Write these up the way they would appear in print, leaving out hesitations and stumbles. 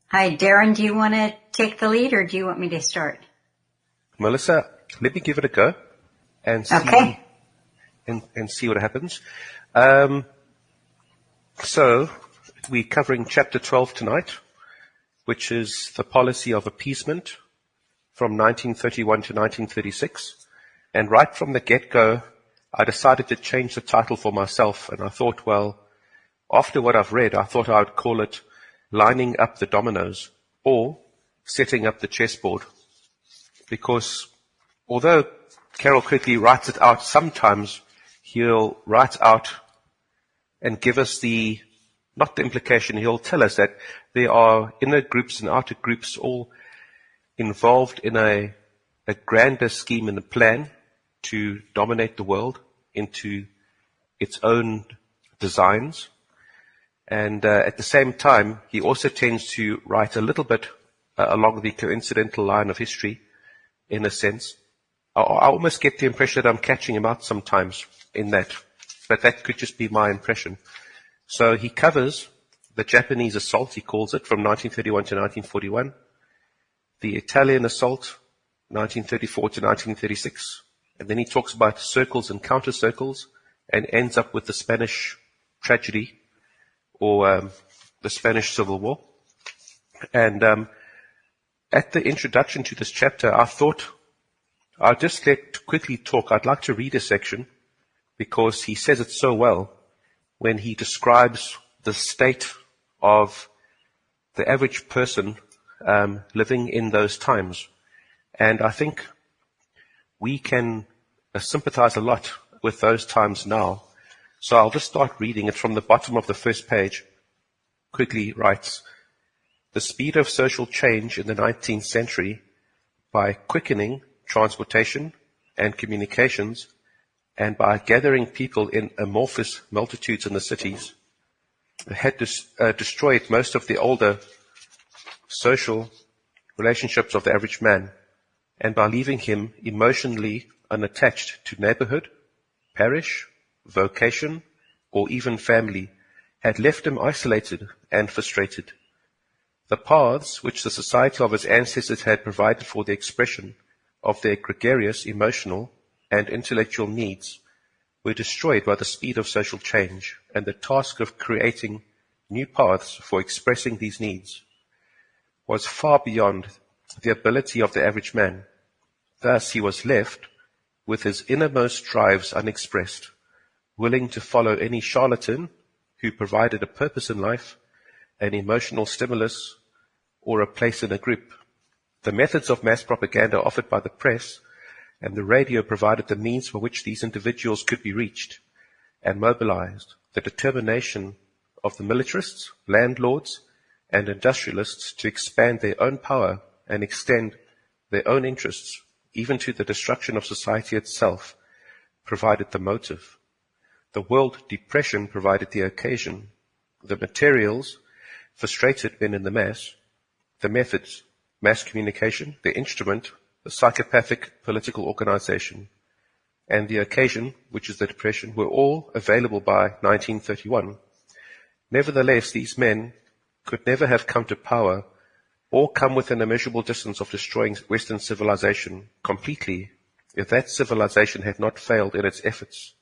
Hi, Darin, do you want to take the lead or do you want me to start? Melissa, let me give it a go and see, Okay. and see what happens. So we're covering chapter 12 tonight, which is the Policy of Appeasement from 1931 to 1936. And right from the get-go, I decided to change the title for myself. And I thought, well, after what I've read, I thought I would call it Lining Up the Dominoes or Setting Up the Chessboard. Because although Carol Quigley writes it out, sometimes he'll write out and give us not the implication, he'll tell us that there are inner groups and outer groups all involved in a grander scheme and a plan to dominate the world into its own designs. And at the same time, he also tends to write a little bit along the coincidental line of history, in a sense. I almost get the impression that I'm catching him out sometimes in that, but that could just be my impression. So he covers the Japanese assault, he calls it, from 1931 to 1941, the Italian assault, 1934 to 1936, and then he talks about circles and countercircles and ends up with the Spanish tragedy, or the Spanish Civil War. And at the introduction to this chapter, I thought I'll just quickly talk. I'd like to read a section because he says it so well when he describes the state of the average person living in those times. And I think we can sympathize a lot with those times now. So I'll just start reading it from the bottom of the first page. Quigley writes, "The speed of social change in the 19th century, by quickening transportation and communications, and by gathering people in amorphous multitudes in the cities, had destroyed most of the older social relationships of the average man, and by leaving him emotionally unattached to neighborhood, parish, vocation, or even family, had left him isolated and frustrated. The paths which the society of his ancestors had provided for the expression of their gregarious emotional and intellectual needs were destroyed by the speed of social change, and the task of creating new paths for expressing these needs was far beyond the ability of the average man. Thus he was left with his innermost drives unexpressed, willing to follow any charlatan who provided a purpose in life, an emotional stimulus, or a place in a group. The methods of mass propaganda offered by the press and the radio provided the means for which these individuals could be reached and mobilized. The determination of the militarists, landlords, and industrialists to expand their own power and extend their own interests, even to the destruction of society itself, provided the motive. The world depression provided the occasion. The materials frustrated men in the mass. The methods, mass communication, the instrument, the psychopathic political organization, and the occasion, which is the depression, were all available by 1931. Nevertheless, these men could never have come to power or come within a measurable distance of destroying Western civilization completely if that civilization had not failed in its efforts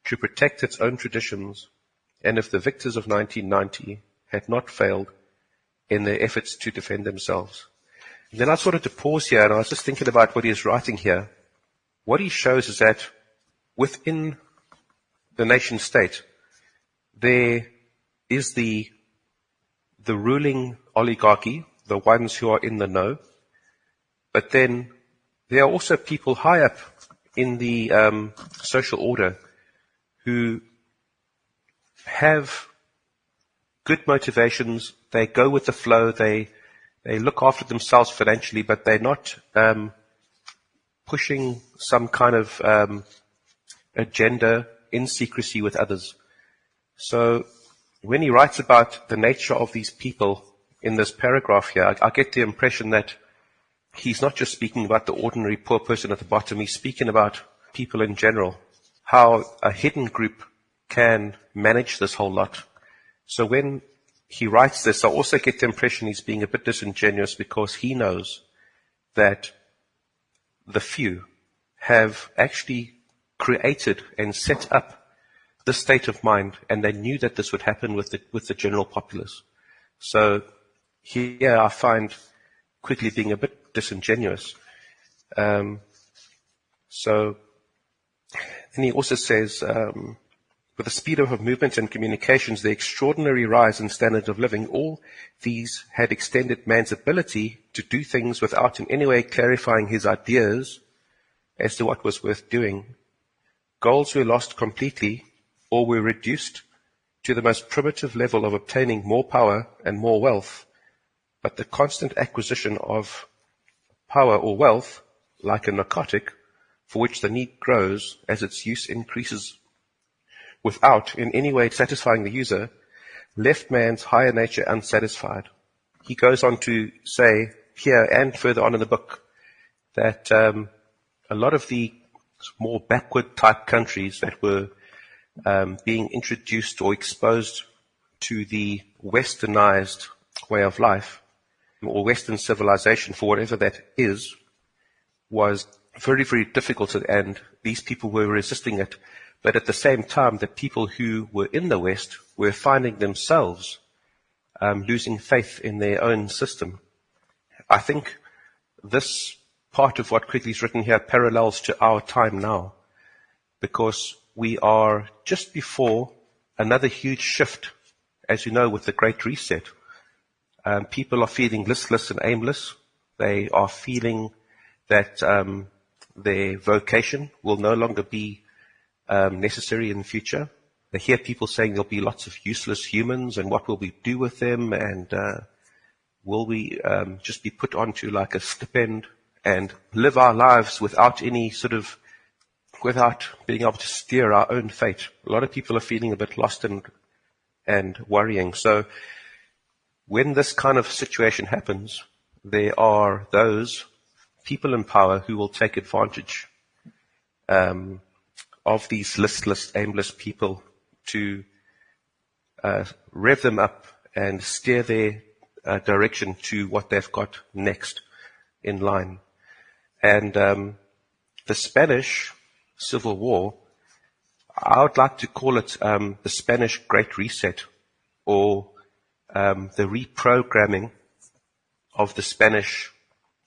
to protect its own traditions, and if the victors of 1990 had not failed in their efforts to defend themselves." And then I wanted to pause here, and I was just thinking about what he is writing here. What he shows is that within the nation state, there is the ruling oligarchy, the ones who are in the know, but then there are also people high up in the social order who have good motivations. They go with the flow. They look after themselves financially, but they're not pushing some kind of agenda in secrecy with others. So when he writes about the nature of these people in this paragraph here, I get the impression that he's not just speaking about the ordinary poor person at the bottom. He's speaking about people in general, how a hidden group can manage this whole lot. So when he writes this. I also get the impression he's being a bit disingenuous because he knows that the few have actually created and set up this state of mind, and they knew that this would happen with the general populace. So here I find quickly being a bit disingenuous. So then he also says, with the speed of movement and communications, the extraordinary rise in standard of living, all these had extended man's ability to do things without in any way clarifying his ideas as to what was worth doing. Goals were lost completely or were reduced to the most primitive level of obtaining more power and more wealth. But the constant acquisition of power or wealth, like a narcotic, for which the need grows as its use increases, without in any way satisfying the user, left man's higher nature unsatisfied. He goes on to say here and further on in the book that a lot of the more backward type countries that were being introduced or exposed to the westernized way of life or Western civilization, for whatever that is, was very, very difficult, and these people were resisting it. But at the same time, the people who were in the West were finding themselves losing faith in their own system. I think this part of what Quigley's written here parallels to our time now, because we are just before another huge shift, as you know, with the Great Reset. People are feeling listless and aimless. They are feeling that their vocation will no longer be necessary in the future. They hear people saying there'll be lots of useless humans, and what will we do with them, and will we just be put onto like a stipend and live our lives without being able to steer our own fate. A lot of people are feeling a bit lost and worrying. So when this kind of situation happens, there are those people in power who will take advantage of these listless, aimless people to rev them up and steer their direction to what they've got next in line. And the Spanish Civil War, I would like to call it the Spanish Great Reset, or the reprogramming of the Spanish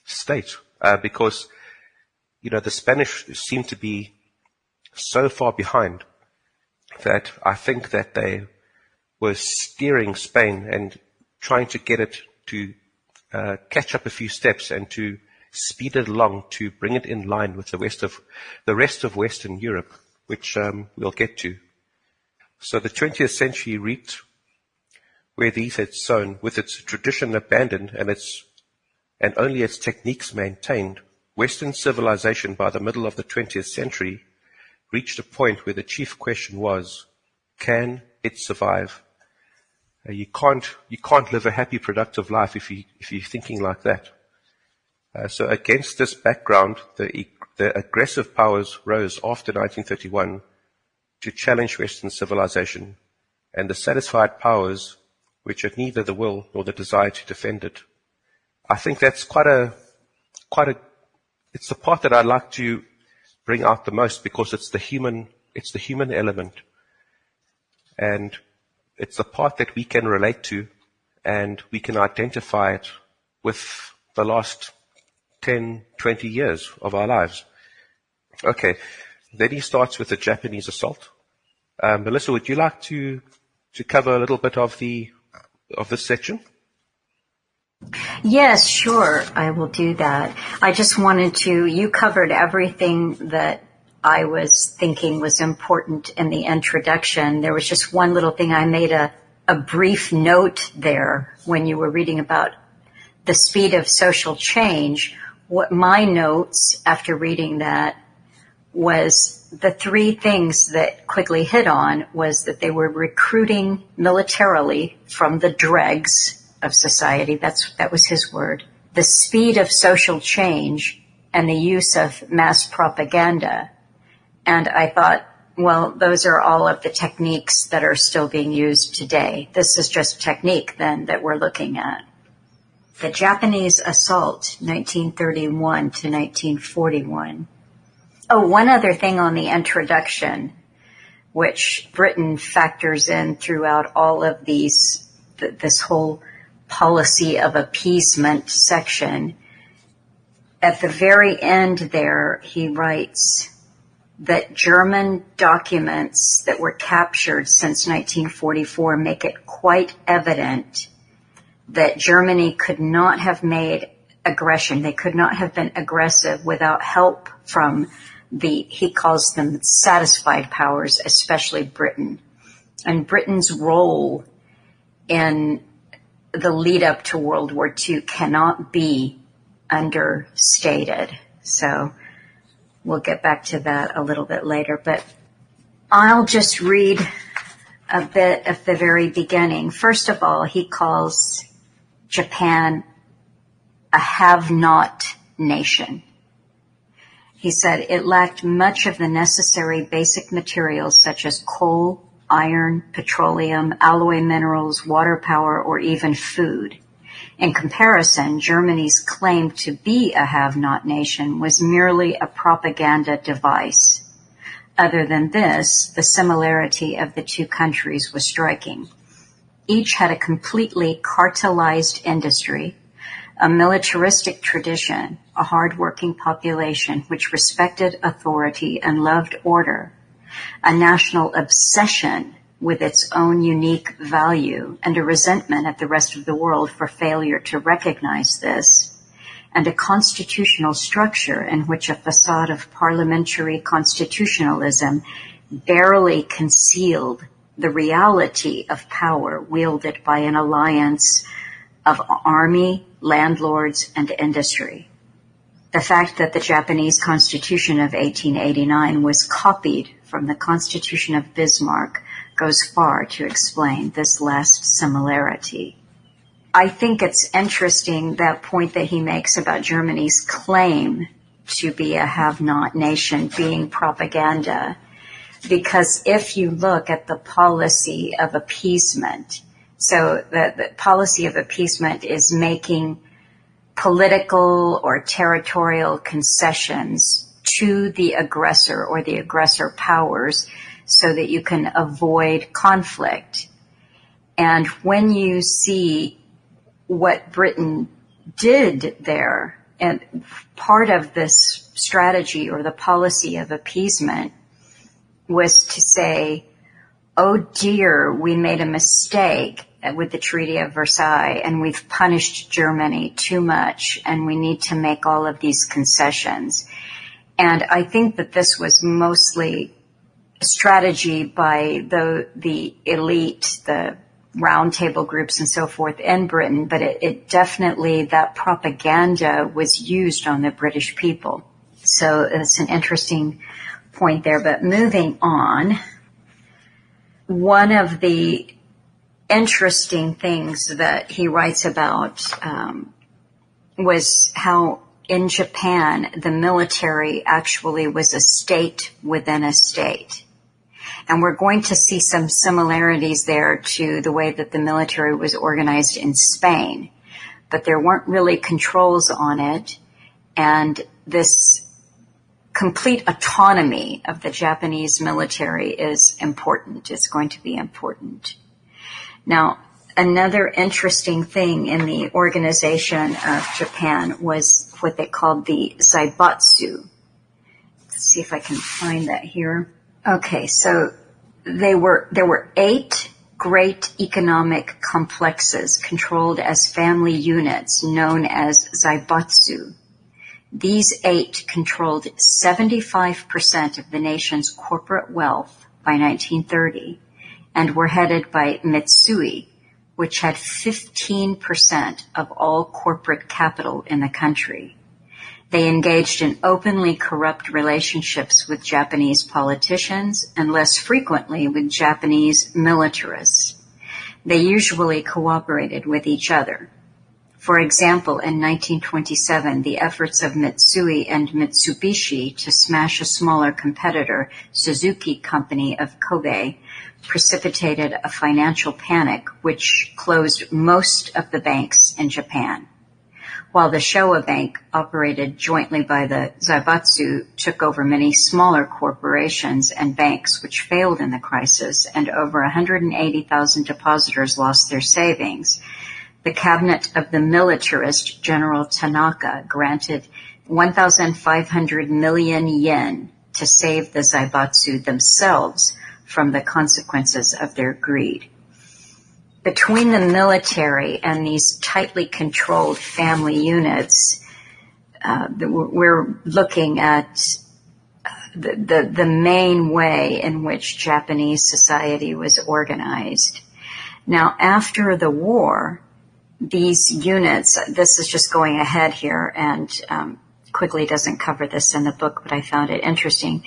state, because, you know, the Spanish seem to be so far behind that I think that they were steering Spain and trying to get it to catch up a few steps and to speed it along to bring it in line with the rest of Western Europe, which we'll get to. So the 20th century reaped where these had sown, with its tradition abandoned and only its techniques maintained. Western civilization by the middle of the 20th century reached a point where the chief question was, can it survive? You can't live a happy, productive life if you're thinking like that. So against this background, the aggressive powers rose after 1931 to challenge Western civilization, and the satisfied powers which had neither the will nor the desire to defend it. I think that's it's the part that I like to bring out the most, because it's the human element. And it's the part that we can relate to, and we can identify it with the last 10, 20 years of our lives. Okay, then he starts with the Japanese assault. Melissa, would you like to cover a little bit of this section? Yes, sure, I will do that. I just wanted you covered everything that I was thinking was important in the introduction. There was just one little thing. I made a brief note there when you were reading about the speed of social change. What my notes after reading that was the three things that Quigley hit on was that they were recruiting militarily from the dregs of society. That was his word. The speed of social change and the use of mass propaganda. And I thought Well, those are all of the techniques that are still being used today. This is just technique then that we're looking at. The Japanese assault, 1931 to 1941. Oh, one other thing on the introduction, which Britain factors in throughout all of these, this whole policy of appeasement section. At the very end there, he writes that German documents that were captured since 1944 make it quite evident that Germany could not have made aggression. They could not have been aggressive without help from he calls them satisfied powers, especially Britain. And Britain's role in the lead up to World War II cannot be understated. So we'll get back to that a little bit later, but I'll just read a bit of the very beginning. First of all, he calls Japan a have-not nation. He said it lacked much of the necessary basic materials such as coal, iron, petroleum, alloy minerals, water power, or even food. In comparison, Germany's claim to be a have-not nation was merely a propaganda device. Other than this, the similarity of the two countries was striking. Each had a completely cartelized industry, a militaristic tradition, a hard-working population which respected authority and loved order, a national obsession with its own unique value, and a resentment at the rest of the world for failure to recognize this, and a constitutional structure in which a facade of parliamentary constitutionalism barely concealed the reality of power wielded by an alliance of army, landlords, and industry. The fact that the Japanese Constitution of 1889 was copied from the Constitution of Bismarck goes far to explain this last similarity. I think it's interesting, that point that he makes about Germany's claim to be a have-not nation being propaganda, because if you look at the policy of appeasement, so the policy of appeasement is making political or territorial concessions to the aggressor or the aggressor powers so that you can avoid conflict. And when you see what Britain did there, and part of this strategy or the policy of appeasement was to say, oh dear, we made a mistake with the Treaty of Versailles and we've punished Germany too much and we need to make all of these concessions. And I think that this was mostly a strategy by the elite, the round table groups and so forth in Britain, but it definitely, that propaganda was used on the British people. So it's an interesting point there. But moving on, one of the interesting things that he writes about was how in Japan the military actually was a state within a state. And we're going to see some similarities there to the way that the military was organized in Spain. But there weren't really controls on it. And this complete autonomy of the Japanese military is important. It's going to be important. Now, another interesting thing in the organization of Japan was what they called the Zaibatsu. Let's see if I can find that here. Okay, so there were 8 great economic complexes controlled as family units known as Zaibatsu. These 8 controlled 75% of the nation's corporate wealth by 1930 and were headed by Mitsui, which had 15% of all corporate capital in the country. They engaged in openly corrupt relationships with Japanese politicians and less frequently with Japanese militarists. They usually cooperated with each other. For example, in 1927, the efforts of Mitsui and Mitsubishi to smash a smaller competitor, Suzuki Company of Kobe, precipitated a financial panic which closed most of the banks in Japan. While the Showa Bank, operated jointly by the Zaibatsu, took over many smaller corporations and banks which failed in the crisis, and over 180,000 depositors lost their savings, the cabinet of the militarist General Tanaka granted 1,500 million yen to save the Zaibatsu themselves from the consequences of their greed. Between the military and these tightly controlled family units, we're looking at the main way in which Japanese society was organized. Now, after the war, these units, this is just going ahead here, and Quigley doesn't cover this in the book, but I found it interesting.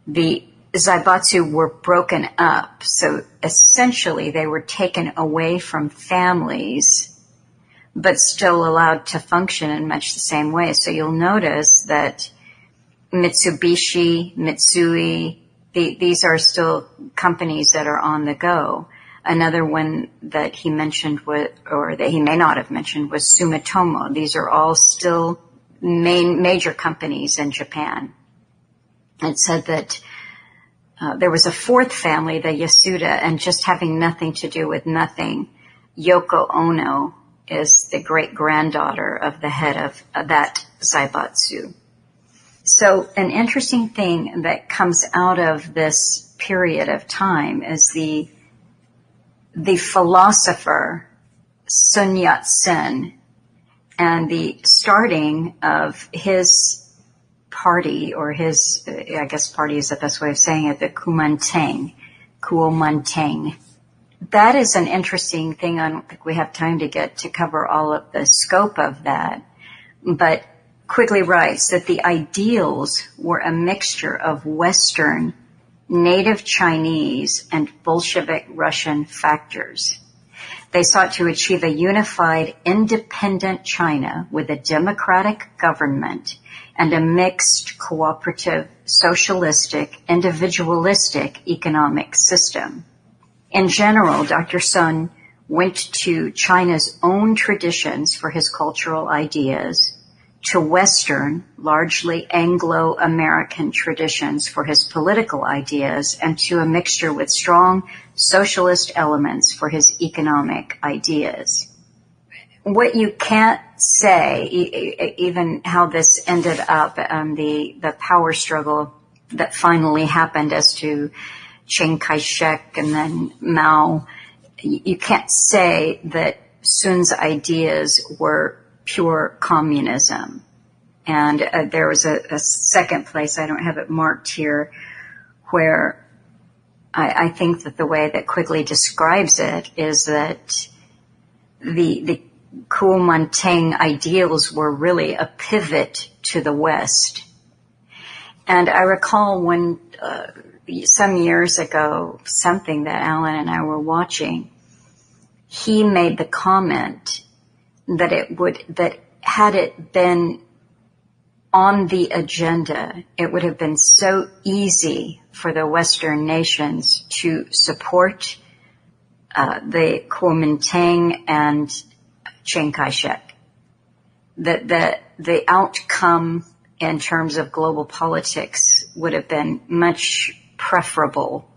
The Zaibatsu were broken up, so essentially they were taken away from families, but still allowed to function in much the same way. So you'll notice that Mitsubishi, Mitsui, these are still companies that are on the go. Another one that he mentioned, or that he may not have mentioned, was Sumitomo. These are all still major companies in Japan. It said that there was a fourth family, the Yasuda, and just having nothing to do with nothing, Yoko Ono is the great-granddaughter of the head of that Zaibatsu. So an interesting thing that comes out of this period of time is the philosopher Sun Yat-sen and the starting of his party, or his, I guess party is the best way of saying it, the Kuomintang. That is an interesting thing. I don't think we have time to get to cover all of the scope of that. But Quigley writes that the ideals were a mixture of Western, native Chinese, and Bolshevik Russian factors. They sought to achieve a unified, independent China with a democratic government and a mixed, cooperative, socialistic, individualistic economic system. In general, Dr. Sun went to China's own traditions for his cultural ideas, to Western, largely Anglo-American traditions for his political ideas, and to a mixture with strong socialist elements for his economic ideas. What you can't say, even how this ended up, the power struggle that finally happened as to Chiang Kai-shek and then Mao, you can't say that Sun's ideas were pure communism. And there was a second place, I don't have it marked here, where I think that the way that Quigley describes it is that the Kuomintang ideals were really a pivot to the West. And I recall when some years ago, something that Alan and I were watching, he made the comment that had it been on the agenda, it would have been so easy for the Western nations to support the Kuomintang and Chiang Kai-shek. The outcome in terms of global politics would have been much preferable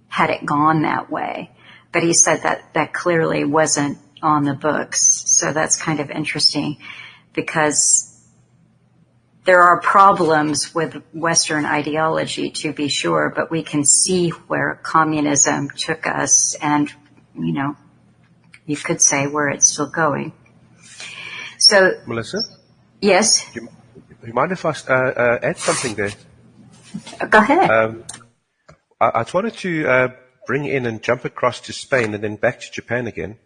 had it gone that way. But he said that clearly wasn't on the books. So that's kind of interesting, because there are problems with Western ideology, to be sure, but we can see where communism took us, and, you could say where it's still going. So, Melissa? Yes? Do you mind if I add something there? Go ahead. I just wanted to bring in and jump across to Spain and then back to Japan again.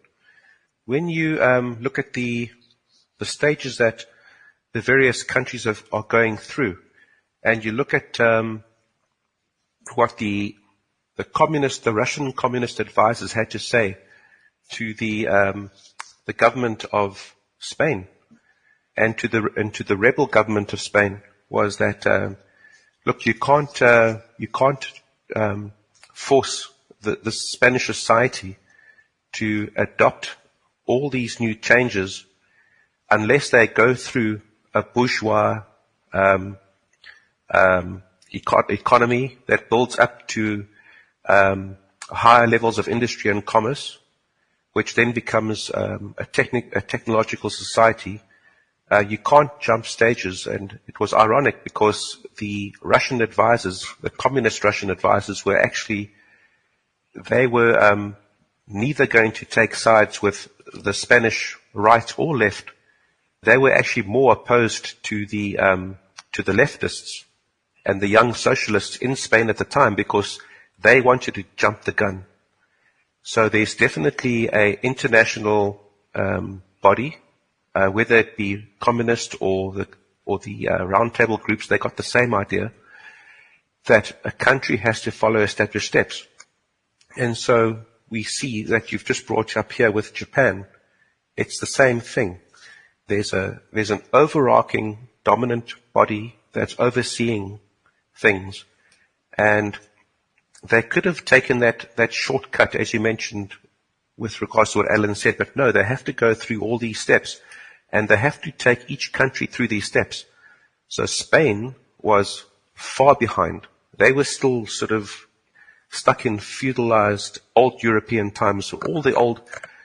When you look at the stages that the various countries are going through, and you look at what the Russian communist advisors had to say to the government of Spain and to the rebel government of Spain was that look, you can't force the Spanish society to adopt all these new changes unless they go through a bourgeois economy that builds up to higher levels of industry and commerce, which then becomes a technological society. You can't jump stages, and it was ironic because the Russian advisors, the communist Russian advisors, were neither going to take sides with the Spanish right or left. They were actually more opposed to the leftists and the young socialists in Spain at the time because they wanted to jump the gun. So there's definitely an international body, whether it be communist or the roundtable groups. They got the same idea that a country has to follow established steps. And so we see that you've just brought up here with Japan. It's the same thing. There's an overarching dominant body that's overseeing things, and they could have taken that shortcut, as you mentioned, with regards to what Alan said, but no, they have to go through all these steps, and they have to take each country through these steps. So Spain was far behind. They were still sort of stuck in feudalized old European times. So all the old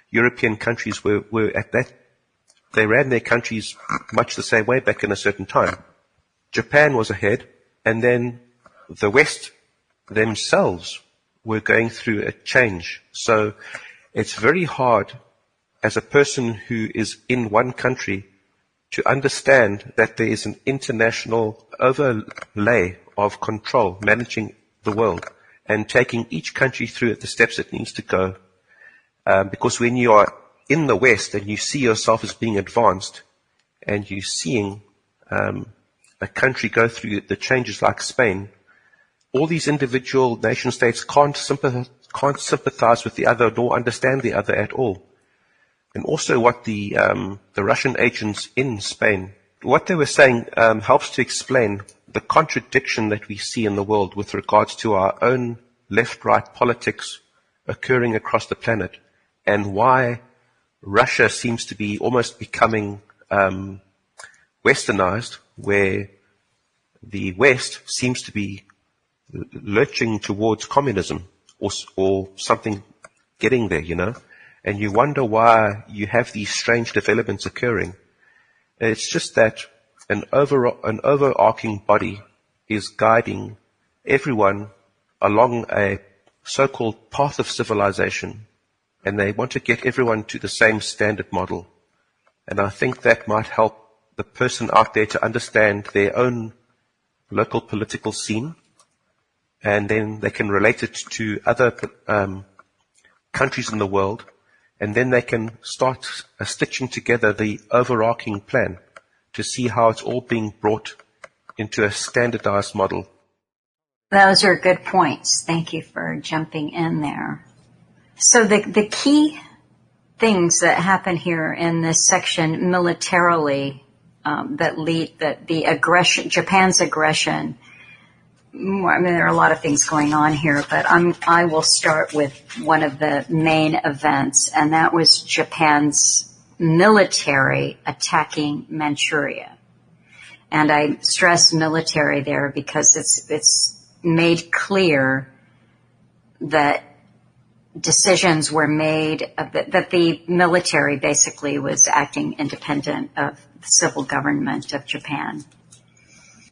European countries were at that. They ran their countries much the same way back in a certain time. Japan was ahead, and then the West themselves were going through a change. So it's very hard as a person who is in one country to understand that there is an international overlay of control managing the world and taking each country through the steps it needs to go. Because when you are in the West and you see yourself as being advanced and you're seeing a country go through the changes like Spain, all these individual nation states can't sympathize with the other nor understand the other at all. And also what the Russian agents in Spain, what they were saying helps to explain the contradiction that we see in the world with regards to our own left-right politics occurring across the planet, and why Russia seems to be almost becoming westernized, where the West seems to be lurching towards communism or something getting there, and you wonder why you have these strange developments occurring. It's just that an overarching body is guiding everyone along a so-called path of civilization, and they want to get everyone to the same standard model. And I think that might help the person out there to understand their own local political scene, and then they can relate it to other countries in the world, and then they can start stitching together the overarching plan to see how it's all being brought into a standardized model. Those are good points. Thank you for jumping in there. So the key things that happen here in this section militarily that lead the aggression, Japan's aggression. I mean, there are a lot of things going on here, but I will start with one of the main events, and that was Japan's military attacking Manchuria. And I stress military there because it's made clear that decisions were made, that the military basically was acting independent of the civil government of Japan.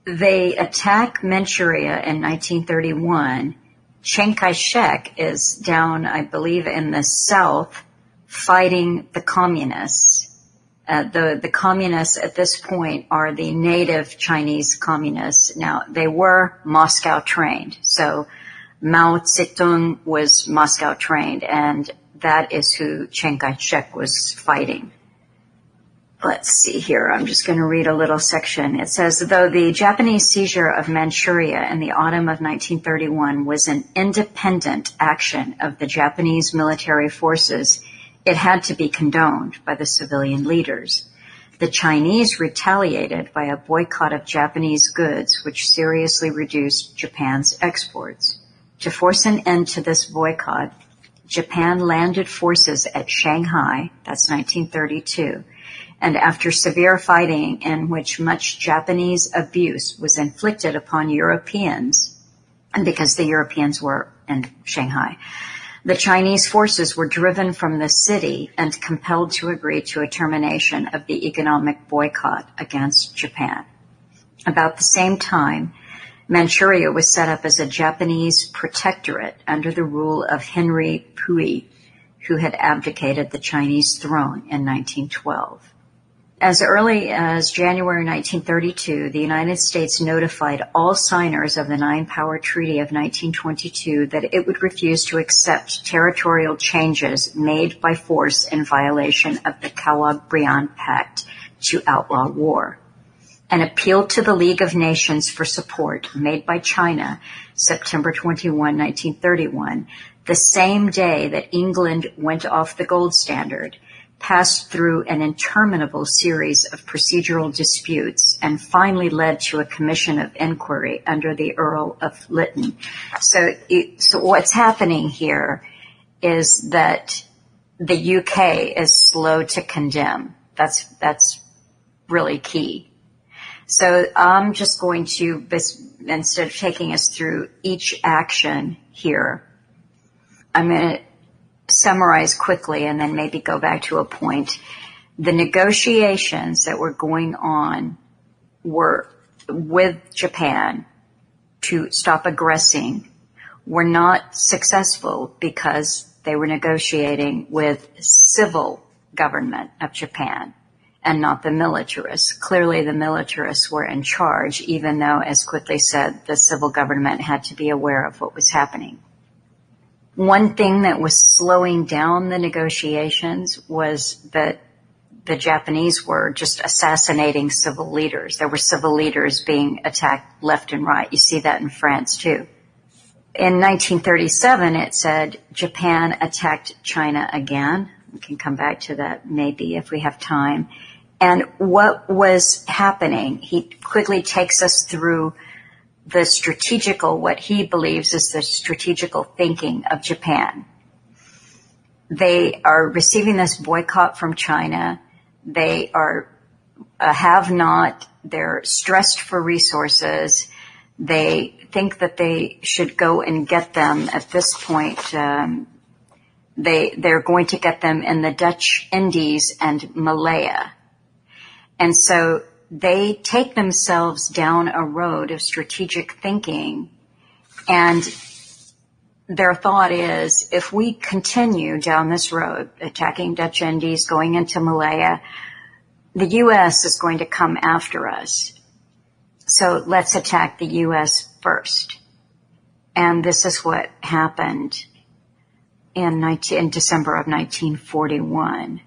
They attack Manchuria in 1931. Chiang Kai-shek is down, I believe, in the south fighting the communists. The communists at this point are the native Chinese communists. Now, they were Moscow trained. So Mao Zedong was Moscow trained, and that is who Chiang Kai-shek was fighting. Let's see here. I'm just going to read a little section. It says, though the Japanese seizure of Manchuria in the autumn of 1931 was an independent action of the Japanese military forces, it had to be condoned by the civilian leaders. The Chinese retaliated by a boycott of Japanese goods, which seriously reduced Japan's exports. To force an end to this boycott, Japan landed forces at Shanghai, that's 1932, and after severe fighting in which much Japanese abuse was inflicted upon Europeans, and because the Europeans were in Shanghai, the Chinese forces were driven from the city and compelled to agree to a termination of the economic boycott against Japan. About the same time, Manchuria was set up as a Japanese protectorate under the rule of Henry Pui, who had abdicated the Chinese throne in 1912. As early as January 1932, the United States notified all signers of the Nine-Power Treaty of 1922 that it would refuse to accept territorial changes made by force in violation of the Kellogg-Briand Pact to outlaw war. An appeal to the League of Nations for support made by China, September 21, 1931, the same day that England went off the gold standard, passed through an interminable series of procedural disputes and finally led to a commission of inquiry under the Earl of Lytton. So what's happening here is that the UK is slow to condemn. That's really key. So I'm just going to, instead of taking us through each action here, I'm going to summarize quickly and then maybe go back to a point. The negotiations that were going on were with Japan to stop aggressing were not successful because they were negotiating with civil government of Japan and not the militarists. Clearly the militarists were in charge, even though, as quickly said, the civil government had to be aware of what was happening. One thing that was slowing down the negotiations was that the Japanese were just assassinating civil leaders. There were civil leaders being attacked left and right. You see that in France, too. In 1937, it said Japan attacked China again. We can come back to that maybe if we have time. And what was happening, he quickly takes us through the strategical, what he believes is the strategical thinking of Japan. They are receiving this boycott from China. They are have not. They're stressed for resources. They think that they should go and get them at this point. They're going to get them in the Dutch Indies and Malaya. And so they take themselves down a road of strategic thinking, and their thought is, if we continue down this road, attacking Dutch Indies, going into Malaya, the U.S. is going to come after us. So let's attack the U.S. first. And this is what happened in December of 1941.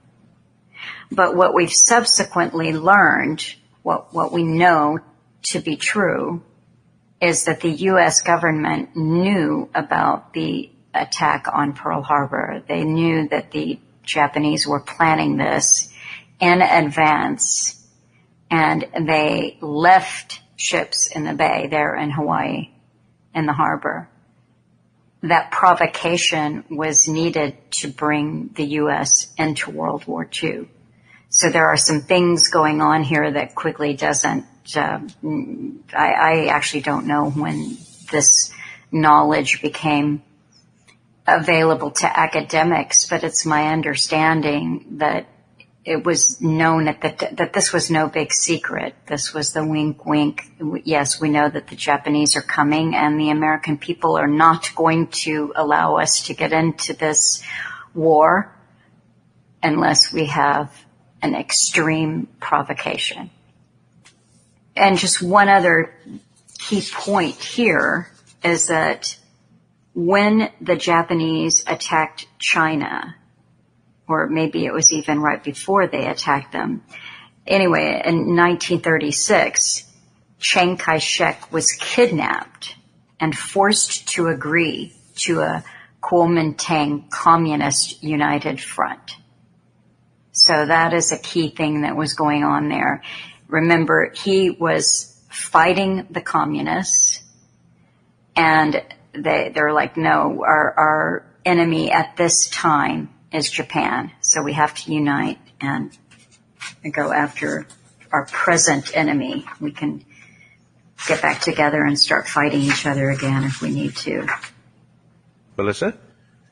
But what we've subsequently learned, what we know to be true, is that the U.S. government knew about the attack on Pearl Harbor. They knew that the Japanese were planning this in advance, and they left ships in the bay there in Hawaii, in the harbor. That provocation was needed to bring the U.S. into World War II. So there are some things going on here that quickly doesn't, I actually don't know when this knowledge became available to academics, but it's my understanding that it was known that this was no big secret. This was the wink, wink. Yes, we know that the Japanese are coming and the American people are not going to allow us to get into this war unless we have an extreme provocation. And just one other key point here is that when the Japanese attacked China, or maybe it was even right before they attacked them, anyway, in 1936, Chiang Kai-shek was kidnapped and forced to agree to a Kuomintang Communist United Front. So that is a key thing that was going on there. Remember, he was fighting the communists, and they're like, no, our enemy at this time is Japan. So we have to unite and go after our present enemy. We can get back together and start fighting each other again if we need to. Melissa?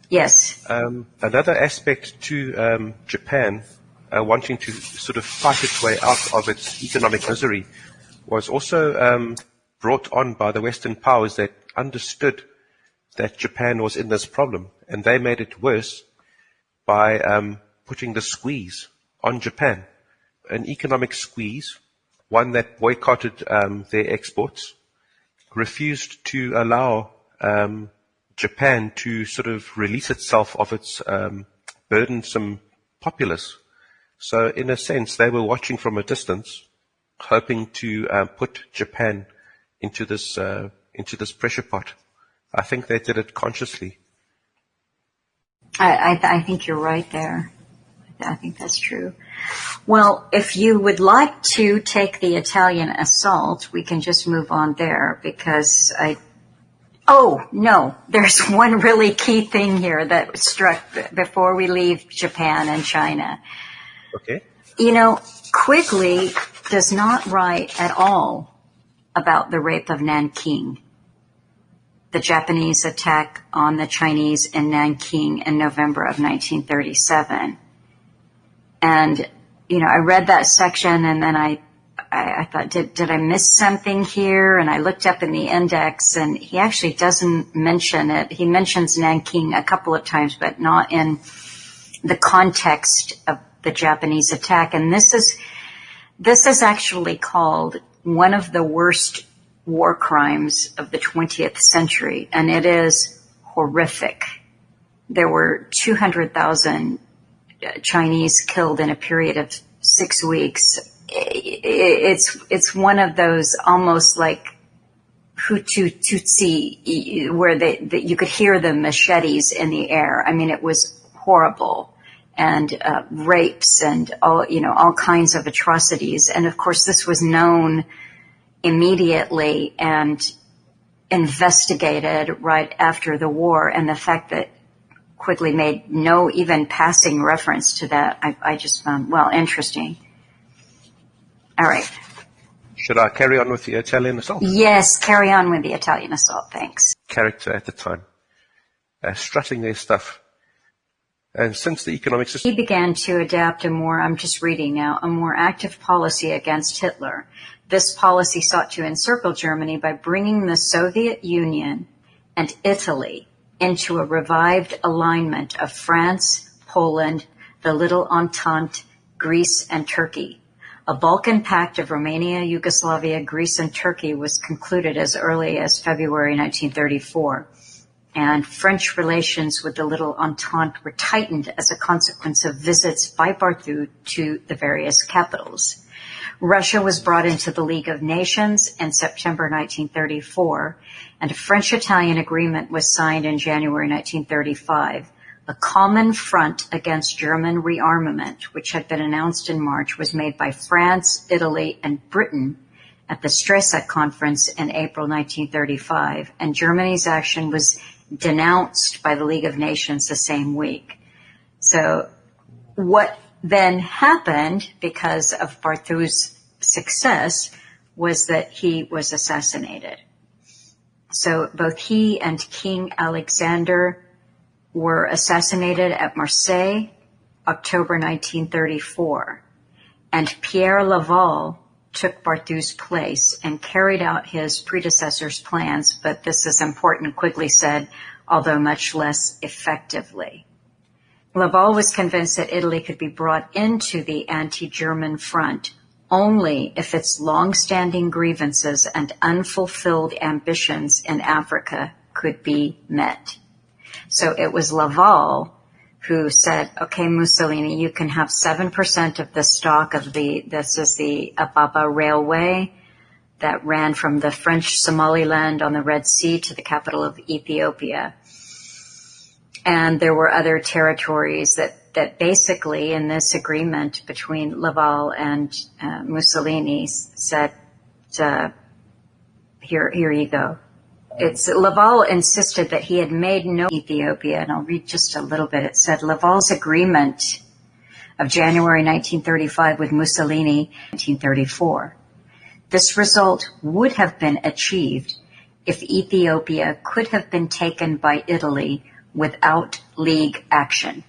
Yes. Another aspect to Japan wanting to sort of fight its way out of its economic misery was also brought on by the Western powers that understood that Japan was in this problem, and they made it worse by putting the squeeze on Japan, an economic squeeze, one that boycotted their exports, refused to allow Japan to sort of release itself of its burdensome populace. So in a sense, they were watching from a distance, hoping to put Japan into this pressure pot. I think they did it consciously. I think you're right there. I think that's true. Well, if you would like to take the Italian assault, we can just move on there because oh, no, there's one really key thing here that struck before we leave Japan and China. Okay. You know, Quigley does not write at all about the rape of Nanking, the Japanese attack on the Chinese in Nanking in November of 1937. And, you know, I read that section and then I thought, did I miss something here? And I looked up in the index and he actually doesn't mention it. He mentions Nanking a couple of times, but not in the context of the Japanese attack. And this is actually called one of the worst war crimes of the 20th century. And it is horrific. There were 200,000 Chinese killed in a period of 6 weeks. It's one of those almost like Hutu Tutsi where you could hear the machetes in the air. I mean, it was horrible, and rapes and all kinds of atrocities. And of course, this was known immediately and investigated right after the war. And the fact that Quigley made no even passing reference to that, I just found, interesting. All right. Should I carry on with the Italian assault? Yes, carry on with the Italian assault, thanks. Character at the time, strutting their stuff. And since the economic system... He began to adapt I'm just reading now, a more active policy against Hitler. This policy sought to encircle Germany by bringing the Soviet Union and Italy into a revived alignment of France, Poland, the Little Entente, Greece, and Turkey. A Balkan Pact of Romania, Yugoslavia, Greece, and Turkey was concluded as early as February 1934. And French relations with the Little Entente were tightened as a consequence of visits by Barthou to the various capitals. Russia was brought into the League of Nations in September 1934, and a French-Italian agreement was signed in January 1935. A common front against German rearmament, which had been announced in March, was made by France, Italy, and Britain at the Stresa Conference in April 1935, and Germany's action was denounced by the League of Nations the same week. So what then happened, because of Barthou's success, was that he was assassinated. So both he and King Alexander were assassinated at Marseille, October 1934. And Pierre Laval took Barthou's place and carried out his predecessor's plans, but this is important, Quigley said, although much less effectively. Laval was convinced that Italy could be brought into the anti-German front only if its long-standing grievances and unfulfilled ambitions in Africa could be met. So it was Laval who said, okay, Mussolini, you can have 7% of the stock of this is the Ababa Railway that ran from the French Somaliland on the Red Sea to the capital of Ethiopia. And there were other territories that that basically in this agreement between Laval and Mussolini said, here you go. Laval insisted that he had made no Ethiopia, and I'll read just a little bit. It said, Laval's agreement of January 1935 with Mussolini, 1934. This result would have been achieved if Ethiopia could have been taken by Italy without League action.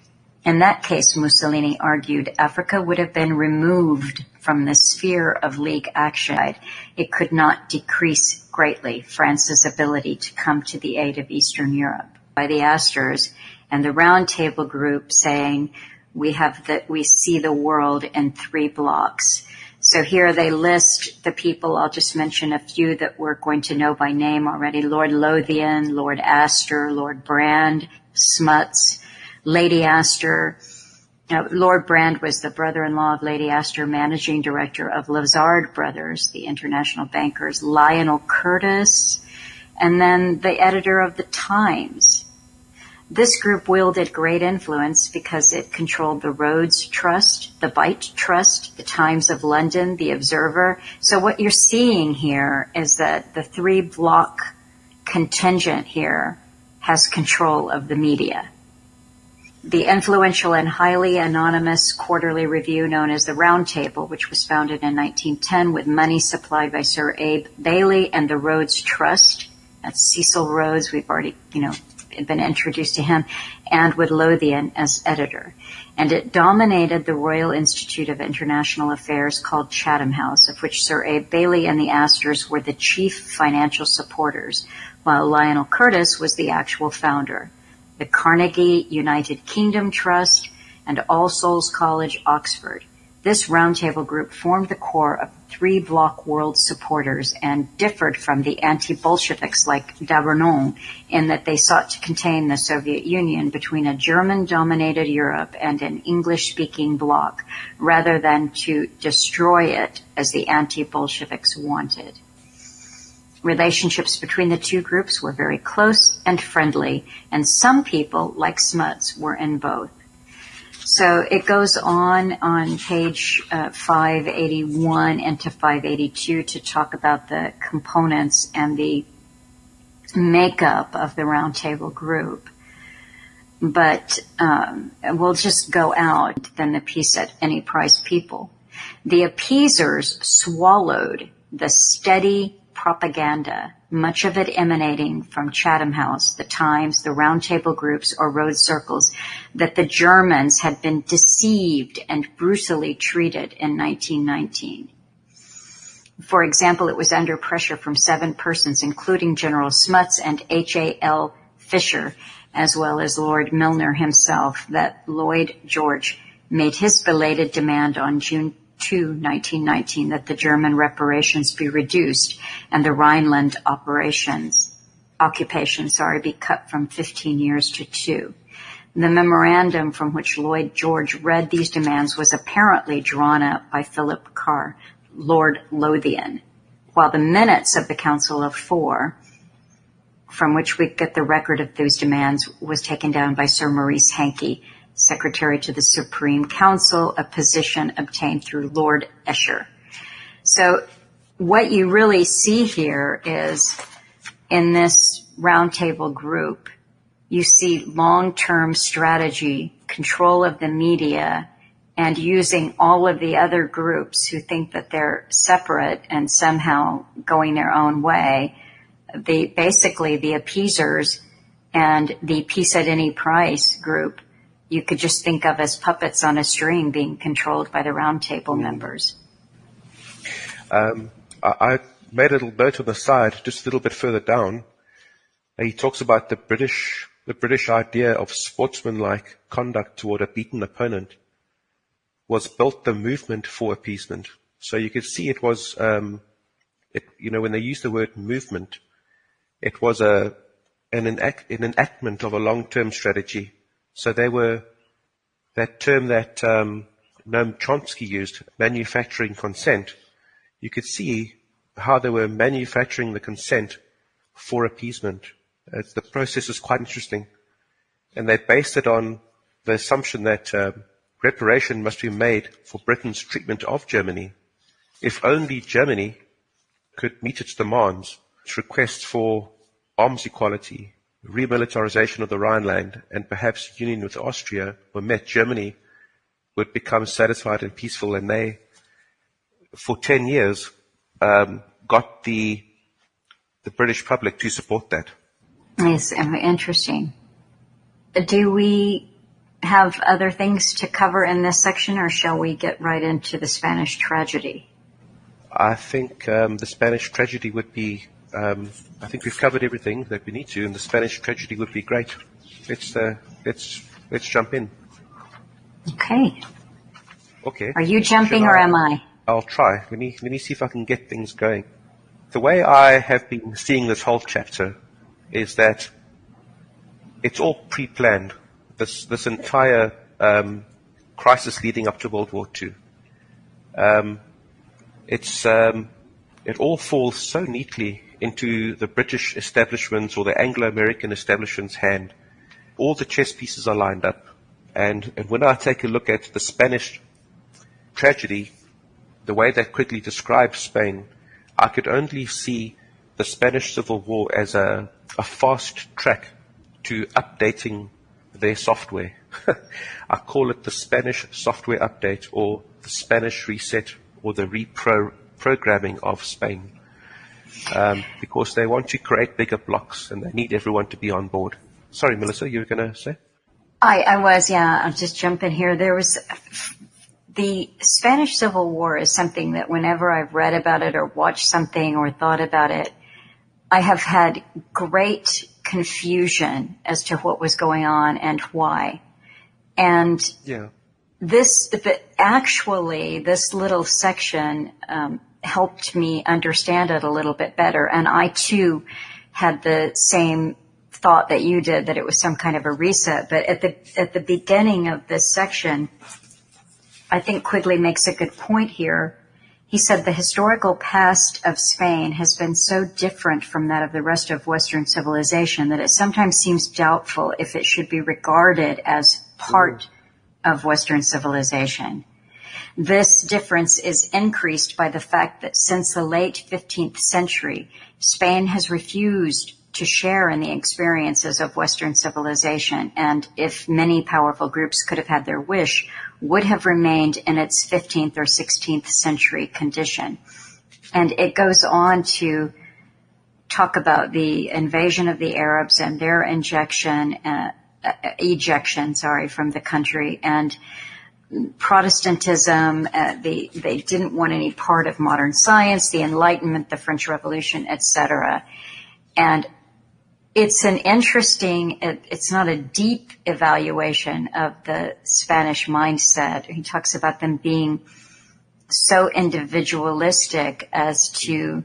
In that case, Mussolini argued, Africa would have been removed from the sphere of League action. It could not decrease greatly France's ability to come to the aid of Eastern Europe. By the Astors and the Round Table Group saying, we see the world in 3 blocks. So here they list the people. I'll just mention a few that we're going to know by name already. Lord Lothian, Lord Astor, Lord Brand, Smuts, Lady Astor. Lord Brand was the brother-in-law of Lady Astor, managing director of Lazard Brothers, the international bankers, Lionel Curtis, and then the editor of the Times. This group wielded great influence because it controlled the Rhodes Trust, the Beit Trust, the Times of London, the Observer. So what you're seeing here is that the 3-block contingent here has control of the media. The influential and highly anonymous quarterly review known as the Round Table, which was founded in 1910 with money supplied by Sir Abe Bailey and the Rhodes Trust. That's Cecil Rhodes. We've already, been introduced to him, and with Lothian as editor. And it dominated the Royal Institute of International Affairs called Chatham House, of which Sir Abe Bailey and the Astors were the chief financial supporters, while Lionel Curtis was the actual founder. The Carnegie United Kingdom Trust and All Souls College, Oxford. This roundtable group formed the core of 3-block world supporters and differed from the anti-Bolsheviks like Darin in that they sought to contain the Soviet Union between a German-dominated Europe and an English-speaking bloc, rather than to destroy it as the anti-Bolsheviks wanted. Relationships between the two groups were very close and friendly, and some people, like Smuts, were in both. So it goes on page 581 into 582 to talk about the components and the makeup of the Roundtable group. But we'll just go out, then the peace at any price people. The appeasers swallowed the steady propaganda, much of it emanating from Chatham House, the Times, the Roundtable groups, or Road Circles, that the Germans had been deceived and brutally treated in 1919. For example, it was under pressure from 7 persons, including General Smuts and H.A.L. Fisher, as well as Lord Milner himself, that Lloyd George made his belated demand on June 2, 1919, that the German reparations be reduced and the Rhineland occupation be cut from 15 years to 2. The memorandum from which Lloyd George read these demands was apparently drawn up by Philip Carr, Lord Lothian, while the minutes of the Council of Four, from which we get the record of those demands, was taken down by Sir Maurice Hankey, Secretary to the Supreme Council, a position obtained through Lord Esher. So what you really see here is in this roundtable group, you see long-term strategy, control of the media, and using all of the other groups who think that they're separate and somehow going their own way. Basically the appeasers and the peace at any price group, you could just think of as puppets on a string being controlled by the roundtable members. I made a little note on the side, just a little bit further down. He talks about the British idea of sportsmanlike conduct toward a beaten opponent was built the movement for appeasement. So you could see it was, when they used the word movement, it was an enactment of a long-term strategy. So they were that term that Noam Chomsky used, manufacturing consent. You could see how they were manufacturing the consent for appeasement. The process is quite interesting. And they based it on the assumption that reparation must be made for Britain's treatment of Germany. If only Germany could meet its demands, its requests for arms equality, remilitarization of the Rhineland, and perhaps union with Austria were met, Germany would become satisfied and peaceful, and they, for 10 years, got the British public to support that. Yes, interesting. Do we have other things to cover in this section, or shall we get right into the Spanish tragedy? I think the Spanish tragedy would be, I think we've covered everything that we need to, and the Spanish tragedy would be great. Let's jump in. Okay. Okay. Are you jumping or am I? I'll try. Let me see if I can get things going. The way I have been seeing this whole chapter is that it's all pre-planned. This entire crisis leading up to World War II. It all falls so neatly into the British establishment's or the Anglo-American establishment's hand. All the chess pieces are lined up. And when I take a look at the Spanish tragedy, the way that quickly describes Spain, I could only see the Spanish Civil War as a fast track to updating their software. I call it the Spanish software update, or the Spanish reset, or the reprogramming of Spain. Because they want to create bigger blocks and they need everyone to be on board. Sorry, Melissa, you were going to say? I was, yeah. I'll just jump in here. The Spanish Civil War is something that whenever I've read about it or watched something or thought about it, I have had great confusion as to what was going on and why. And this little section helped me understand it a little bit better. And I too had the same thought that you did, that it was some kind of a reset. But at the beginning of this section, I think Quigley makes a good point here. He said the historical past of Spain has been so different from that of the rest of Western civilization that it sometimes seems doubtful if it should be regarded as part of Western civilization. This difference is increased by the fact that since the late 15th century, Spain has refused to share in the experiences of Western civilization, and if many powerful groups could have had their wish, would have remained in its 15th or 16th century condition. And it goes on to talk about the invasion of the Arabs and their ejection from the country, and Protestantism. They didn't want any part of modern science, the Enlightenment, the French Revolution, etc. And it's an interesting, it's not a deep evaluation of the Spanish mindset. He talks about them being so individualistic as to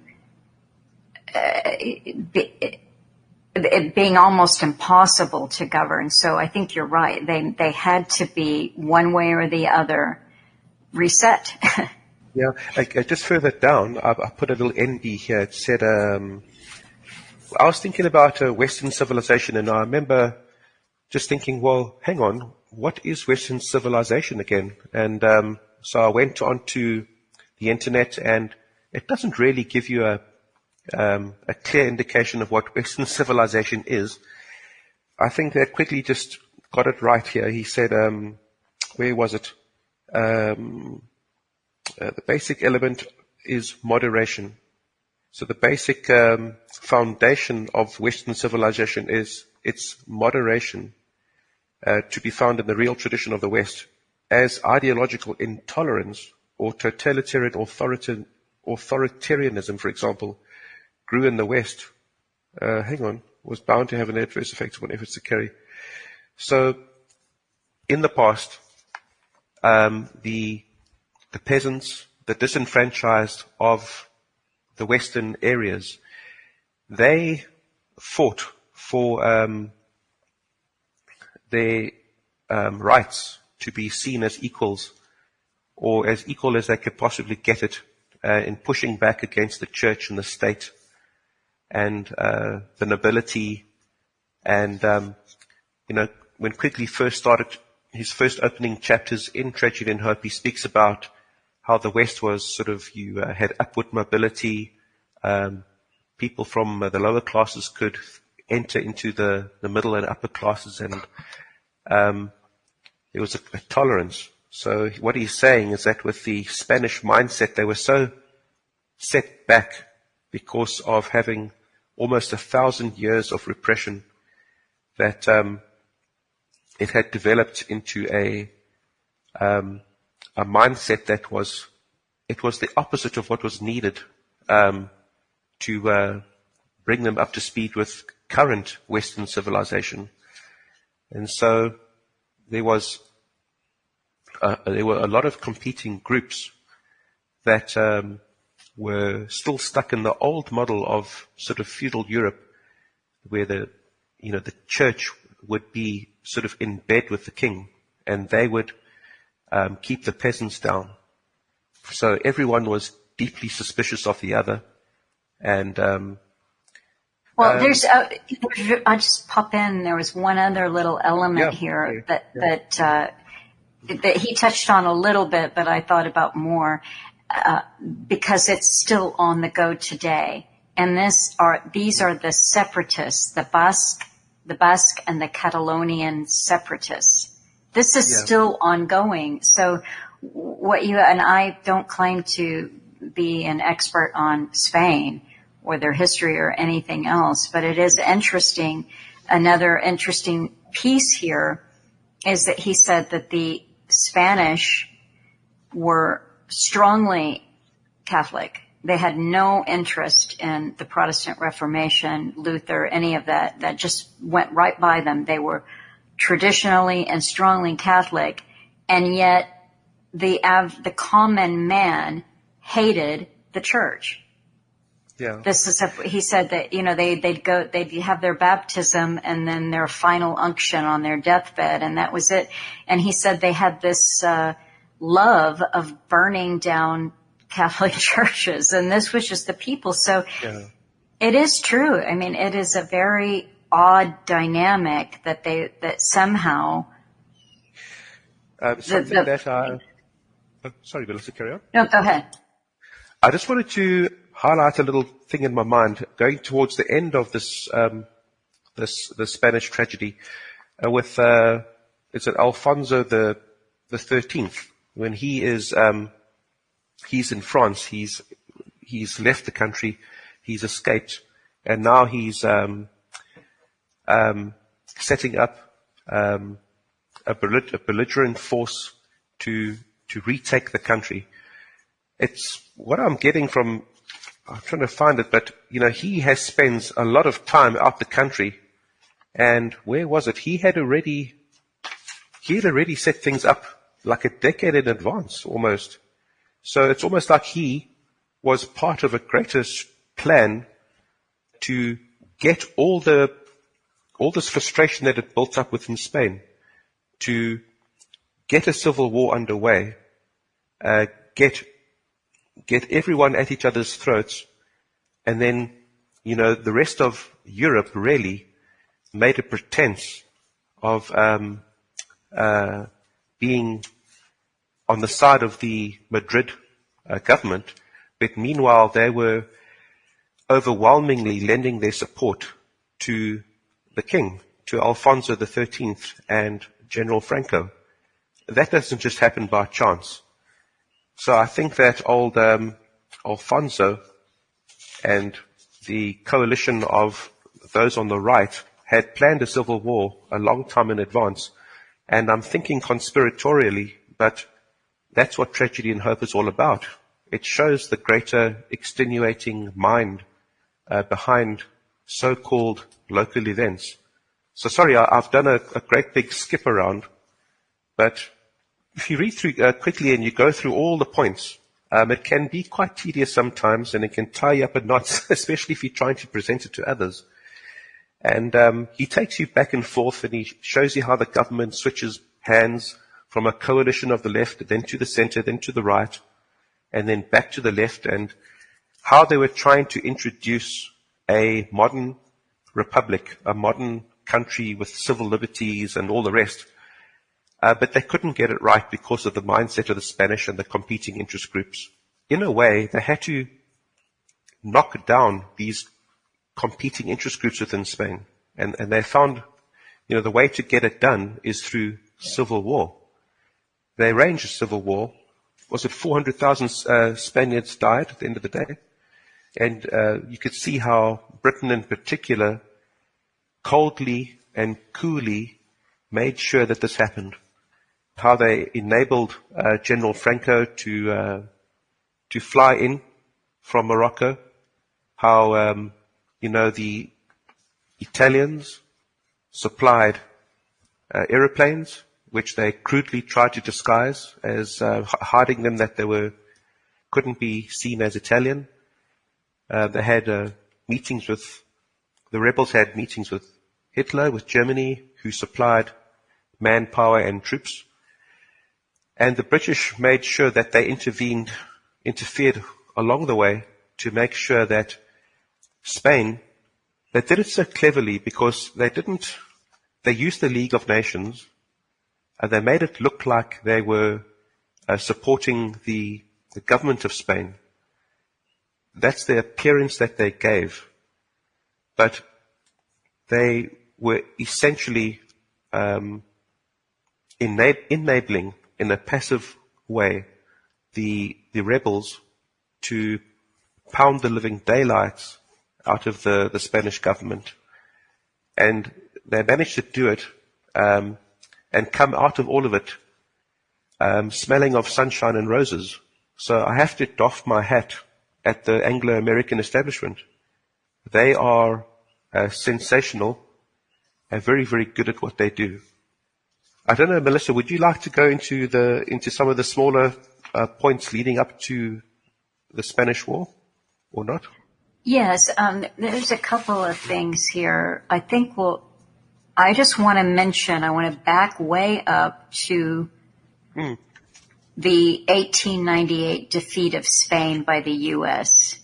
it being almost impossible to govern. So I think you're right. They had to be one way or the other reset. Yeah, I just further down, I put a little NB here. It said, I was thinking about Western civilization, and I remember just thinking, well, hang on, what is Western civilization again? And so I went onto the internet, and it doesn't really give you a clear indication of what Western civilization is. I think they quickly just got it right here. He said, where was it? The basic element is moderation. So the basic foundation of Western civilization is its moderation, to be found in the real tradition of the West, as ideological intolerance or totalitarian authoritarianism, for example, grew in the West. Was bound to have an adverse effect on efforts to carry. So, in the past, the peasants, the disenfranchised of the Western areas, they fought for their rights to be seen as equals, or as equal as they could possibly get it, in pushing back against the church and the state and the nobility. And when Quigley first started his first opening chapters in Tragedy and Hope, he speaks about how the West was sort of, you had upward mobility, people from the lower classes could enter into the middle and upper classes, and there was a tolerance. So what he's saying is that with the Spanish mindset, they were so set back because of having almost 1,000 years of repression that it had developed into a mindset that was the opposite of what was needed to bring them up to speed with current Western civilization. And so there were a lot of competing groups that were still stuck in the old model of sort of feudal Europe, where the church would be sort of in bed with the king, and they would keep the peasants down. So everyone was deeply suspicious of the other, and well, I'll just pop in. There was one other little element here that he touched on a little bit, but I thought about more because it's still on the go today. And these are the separatists, the Basque and the Catalonian separatists. This is still ongoing. So and I don't claim to be an expert on Spain or their history or anything else, but it is interesting. Another interesting piece here is that he said that the Spanish were strongly Catholic. They had no interest in the Protestant Reformation, Luther, any of that. That just went right by them. They were traditionally and strongly Catholic, and yet the common man hated the church. Yeah. He said that, they'd have their baptism and then their final unction on their deathbed, and that was it. And he said they had this love of burning down Catholic churches, and this was just the people. So it is true. I mean, it is a very odd dynamic that somehow sorry, Melissa, carry on. No, go ahead. I just wanted to highlight a little thing in my mind going towards the end of this the Spanish tragedy with is it Alfonso the 13th, when he is he's in France, he's left the country, he's escaped, and now he's setting up a belligerent force to retake the country. It's what I'm getting from, I'm trying to find it, but he spends a lot of time out the country, and where was it? He had already set things up like a decade in advance, almost. So it's almost like he was part of a greater plan to get all this frustration that had built up within Spain, to get a civil war underway, get everyone at each other's throats, and then, the rest of Europe really made a pretense of being on the side of the Madrid government, but meanwhile they were overwhelmingly lending their support to the king, to Alfonso the 13th and General Franco. That doesn't just happen by chance. So I think that old Alfonso and the coalition of those on the right had planned a civil war a long time in advance. And I'm thinking conspiratorially, but that's what Tragedy and Hope is all about. It shows the greater extenuating mind behind so-called local events. So sorry, I've done a great big skip around, but if you read through quickly and you go through all the points, it can be quite tedious sometimes, and it can tie you up at knots, especially if you're trying to present it to others. And he takes you back and forth, and he shows you how the government switches hands from a coalition of the left, then to the center, then to the right, and then back to the left, and how they were trying to introduce a modern republic, a modern country with civil liberties and all the rest. but they couldn't get it right because of the mindset of the Spanish and the competing interest groups. In a way, they had to knock down these competing interest groups within Spain. And they found, the way to get it done is through civil war. They arranged a civil war. Was it 400,000 Spaniards died at the end of the day? And you could see how Britain in particular coldly and coolly made sure that this happened. How they enabled General Franco to fly in from Morocco. How, the Italians supplied aeroplanes, which they crudely tried to disguise as hiding them that they couldn't be seen as Italian. They had the rebels had meetings with Hitler, with Germany, who supplied manpower and troops. And the British made sure that they interfered along the way to make sure that Spain, they did it so cleverly because they used the League of Nations, and they made it look like they were supporting the government of Spain. That's the appearance that they gave. But they were essentially enabling, in a passive way, the rebels to pound the living daylights out of the Spanish government. And they managed to do it and come out of all of it smelling of sunshine and roses. So I have to doff my hat at the Anglo-American establishment. They are sensational and very, very good at what they do. I don't know, Melissa, would you like to go into some of the smaller points leading up to the Spanish War, or not? Yes, there's a couple of things here. I just want to mention, I want to back way up to the 1898 defeat of Spain by the U.S.,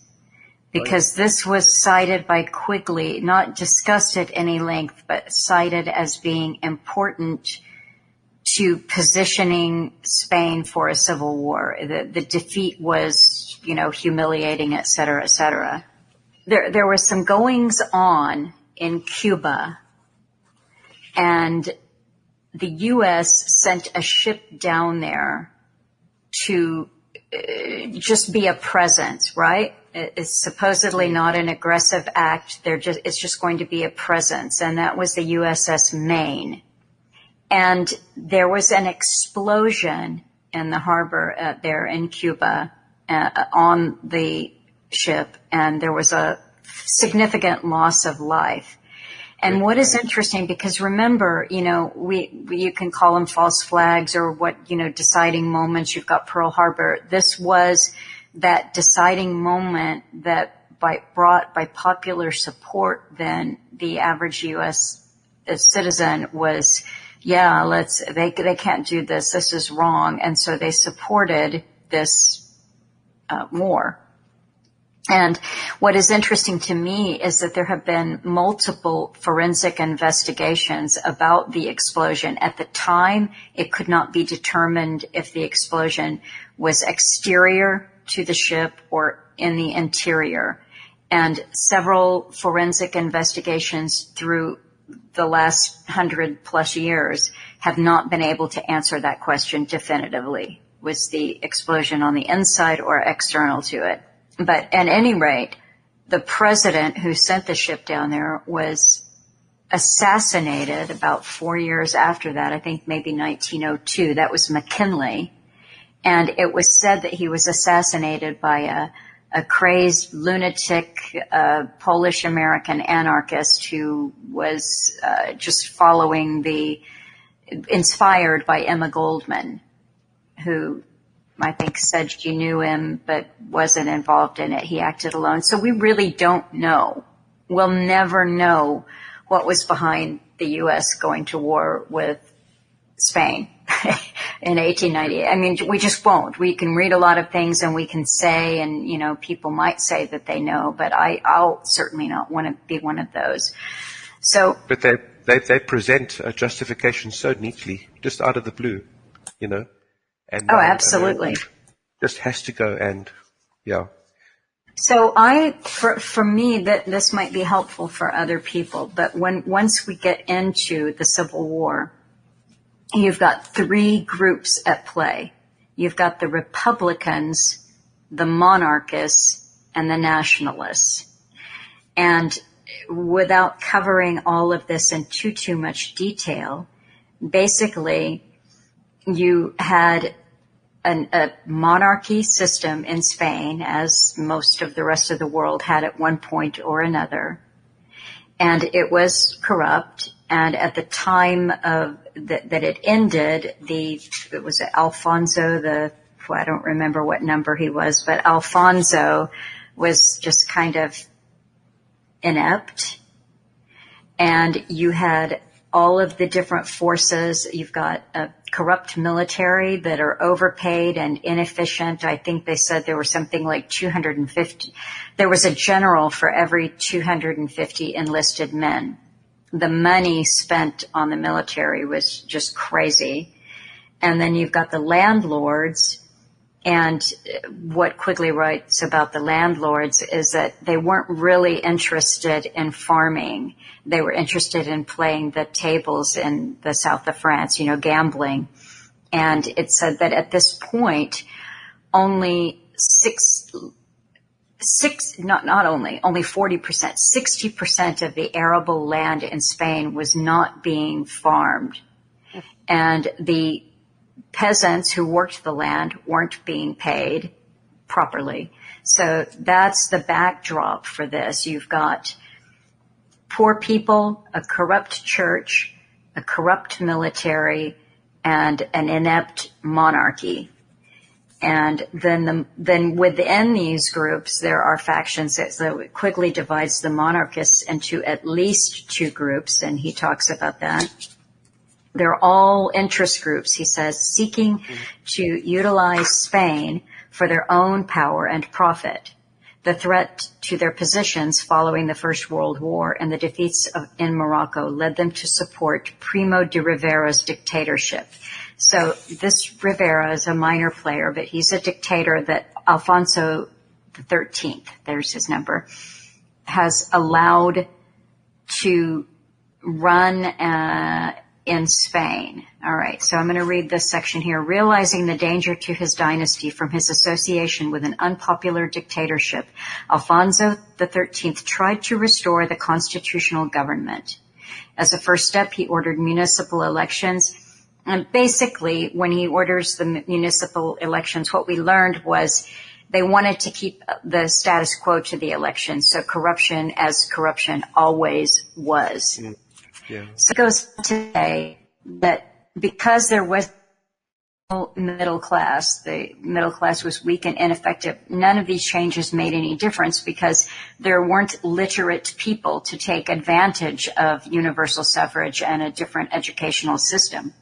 because this was cited by Quigley, not discussed at any length, but cited as being important to positioning Spain for a civil war. The defeat was, humiliating, et cetera, et cetera. There were some goings on in Cuba, and the U.S. sent a ship down there to just be a presence, right? It's supposedly not an aggressive act. It's just going to be a presence, and that was the USS Maine. And there was an explosion in the harbor there in Cuba on the ship, and there was a significant loss of life. And what is interesting, because remember, you can call them false flags or deciding moments. You've got Pearl Harbor. This was that deciding moment that brought by popular support, then the average U.S. citizen was, they can't do this. This is wrong. And so they supported this war. And what is interesting to me is that there have been multiple forensic investigations about the explosion. At the time, it could not be determined if the explosion was exterior to the ship or in the interior. And several forensic investigations through the last 100+ years have not been able to answer that question definitively. Was the explosion on the inside or external to it? But at any rate, the president who sent the ship down there was assassinated about 4 years after that, I think maybe 1902. That was McKinley. And it was said that he was assassinated by a crazed, lunatic, Polish-American anarchist who was just inspired by Emma Goldman, who I think said she knew him but wasn't involved in it. He acted alone. So we really don't know. We'll never know what was behind the U.S. going to war with Spain in 1898. I mean, we just won't. We can read a lot of things and we can say, and, people might say that they know, but I'll certainly not want to be one of those. So, But they present a justification so neatly, just out of the blue, you know. And oh, now absolutely. America just has to go and, yeah. So for me, that this might be helpful for other people, but once we get into the Civil War, you've got three groups at play. You've got the Republicans, the monarchists, and the nationalists. And without covering all of this in too much detail, basically you had a monarchy system in Spain, as most of the rest of the world had at one point or another. And it was corrupt. And at the time of that it ended, it was Alfonso I don't remember what number he was, but Alfonso was just kind of inept. And you had all of the different forces. You've got a corrupt military that are overpaid and inefficient. I think they said there were something like 250. There was a general for every 250 enlisted men. The money spent on the military was just crazy. And then you've got the landlords. And what Quigley writes about the landlords is that they weren't really interested in farming. They were interested in playing the tables in the south of France, gambling. And it said that at this point, only only 40%, 60% of the arable land in Spain was not being farmed. And the peasants who worked the land weren't being paid properly. So that's the backdrop for this. You've got poor people, a corrupt church, a corrupt military, and an inept monarchy. And then within these groups, there are factions. So Quigley divides the monarchists into at least two groups, and he talks about that. They're all interest groups, he says, seeking to utilize Spain for their own power and profit. The threat to their positions following the First World War and the defeats in Morocco led them to support Primo de Rivera's dictatorship. So this Rivera is a minor player, but he's a dictator that Alfonso XIII, there's his number, has allowed to run in Spain. All right, so I'm going to read this section here. Realizing the danger to his dynasty from his association with an unpopular dictatorship, Alfonso XIII tried to restore the constitutional government. As a first step, he ordered municipal elections. And basically, when he orders the municipal elections, what we learned was they wanted to keep the status quo to the elections. So corruption as corruption always was. Yeah. So it goes to say that because there was no middle class, the middle class was weak and ineffective, none of these changes made any difference because there weren't literate people to take advantage of universal suffrage and a different educational system.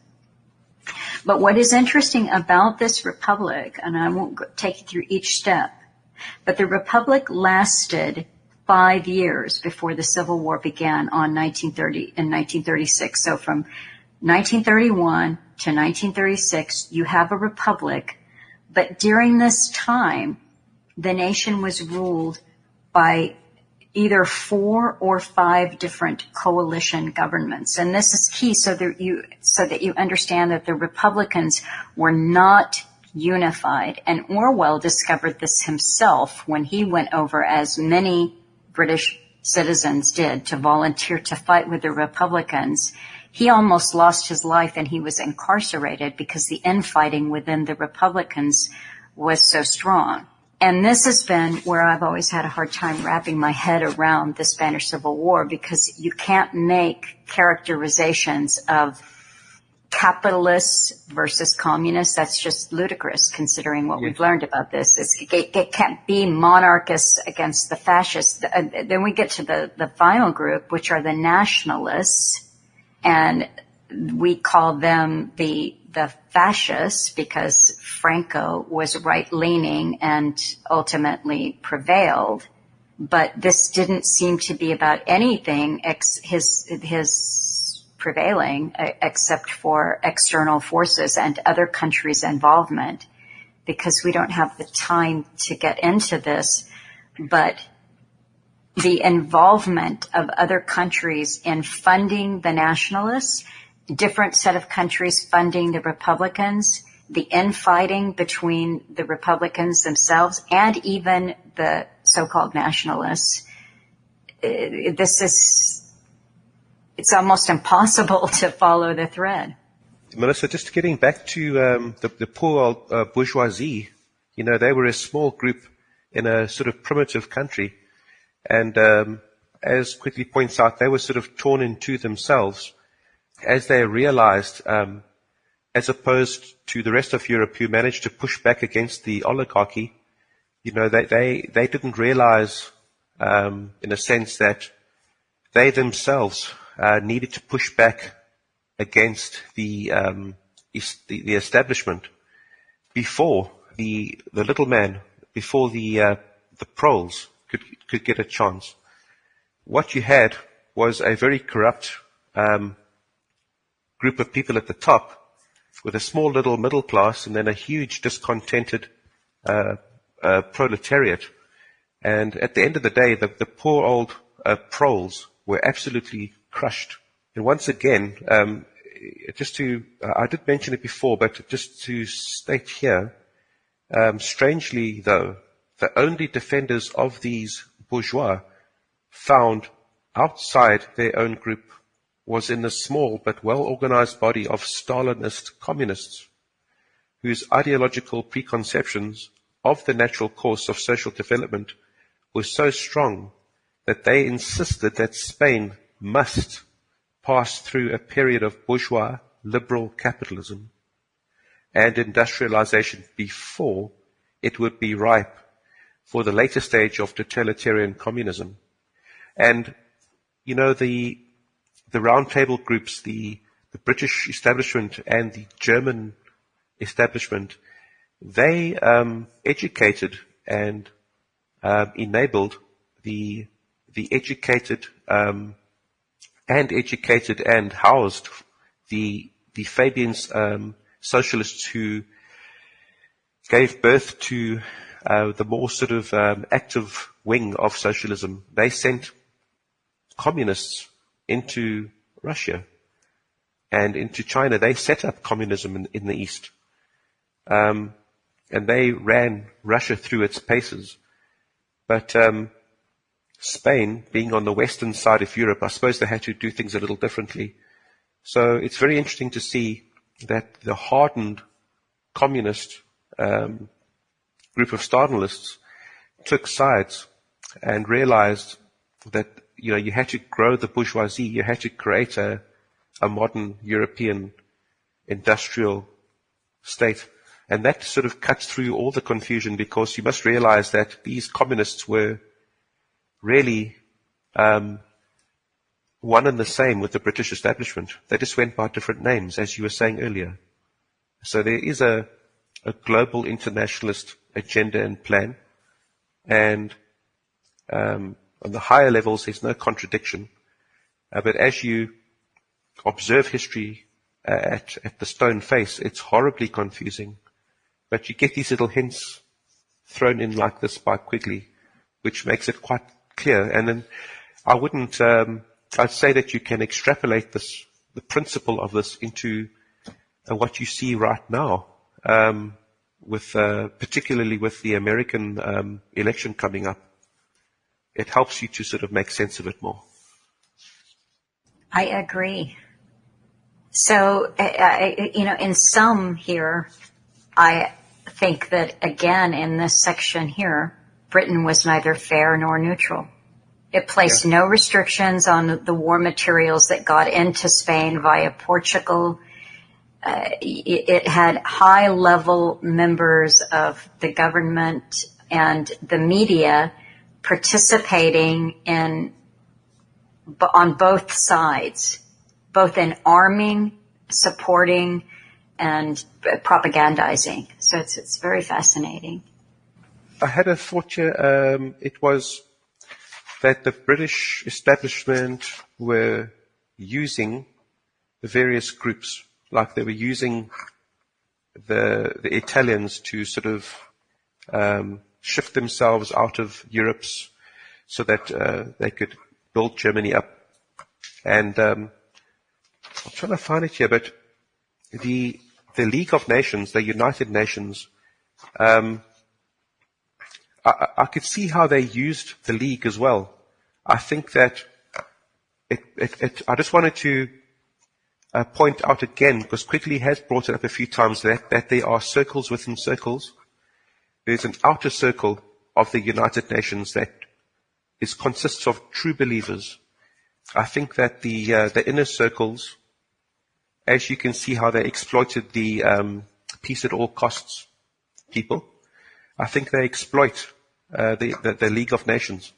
But what is interesting about this republic, and I won't take you through each step, but the republic lasted 5 years before the Civil War began in 1936. So from 1931 to 1936, you have a republic, but during this time, the nation was ruled by either 4 or 5 different coalition governments. And this is key so that you understand that the Republicans were not unified. And Orwell discovered this himself when he went over, as many British citizens did, to volunteer to fight with the Republicans. He almost lost his life and he was incarcerated because the infighting within the Republicans was so strong. And this has been where I've always had a hard time wrapping my head around the Spanish Civil War, because you can't make characterizations of capitalists versus communists. That's just ludicrous considering what we've learned about this. It can't be monarchists against the fascists. Then we get to the final group, which are the nationalists, and we call them the fascists because Franco was right-leaning and ultimately prevailed. but this didn't seem to be about anything his prevailing except for external forces and other countries' involvement, because we don't have the time to get into this, but the involvement of other countries in funding the nationalists, different set of countries funding the Republicans, the infighting between the Republicans themselves and even the so-called nationalists. It's almost impossible to follow the thread. Melissa, just getting back to the poor old bourgeoisie, they were a small group in a sort of primitive country. And as quickly points out, they were sort of torn in two themselves as they realized, as opposed to the rest of Europe who managed to push back against the oligarchy, they didn't realize, in a sense, that they themselves needed to push back against the establishment before the little man, before the proles could get a chance. What you had was a very corrupt group of people at the top, with a small little middle class, and then a huge discontented proletariat. And at the end of the day, the poor old proles were absolutely crushed. And once again, I did mention it before, but just to state here, strangely though, the only defenders of these bourgeois found outside their own group was in the small but well-organized body of Stalinist communists, whose ideological preconceptions of the natural course of social development were so strong that they insisted that Spain must pass through a period of bourgeois liberal capitalism and industrialization before it would be ripe for the later stage of totalitarian communism. And, the roundtable groups, the British establishment and the German establishment, they educated and enabled the educated and housed the Fabians socialists who gave birth to the more sort of active wing of socialism. They sent communists into Russia and into China. They set up communism in the East. And they ran Russia through its paces. But Spain, being on the western side of Europe, I suppose they had to do things a little differently. So it's very interesting to see that the hardened communist group of Stalinists took sides and realized that you had to grow the bourgeoisie, you had to create a modern European industrial state. And that sort of cuts through all the confusion, because you must realize that these communists were really one and the same with the British establishment. They just went by different names, as you were saying earlier. So there is a global internationalist agenda and plan, and on the higher levels there's no contradiction. But as you observe history at the stone face, it's horribly confusing. But you get these little hints thrown in like this by Quigley, which makes it quite clear. And then I wouldn't, I'd say that you can extrapolate this, the principle of this, into what you see right now, with particularly with the American election coming up. It helps you to sort of make sense of it more. I agree. So, in sum here, I think that, again, in this section here, Britain was neither fair nor neutral. It placed no restrictions on the war materials that got into Spain via Portugal. It had high-level members of the government and the media participating on both sides, both in arming, supporting, and propagandizing. So it's very fascinating. I had a thought here. It was that the British establishment were using the various groups, like they were using the Italians to sort of shift themselves out of Europe's so that they could build Germany up. And I'm trying to find it here, but the League of Nations, the United Nations, I could see how they used the League as well. I think that I just wanted to point out again, because Quigley has brought it up a few times, that there are circles within circles. There's an outer circle of the United Nations that consists of true believers. I think that the inner circles, as you can see how they exploited the peace at all costs people, I think they exploit the League of Nations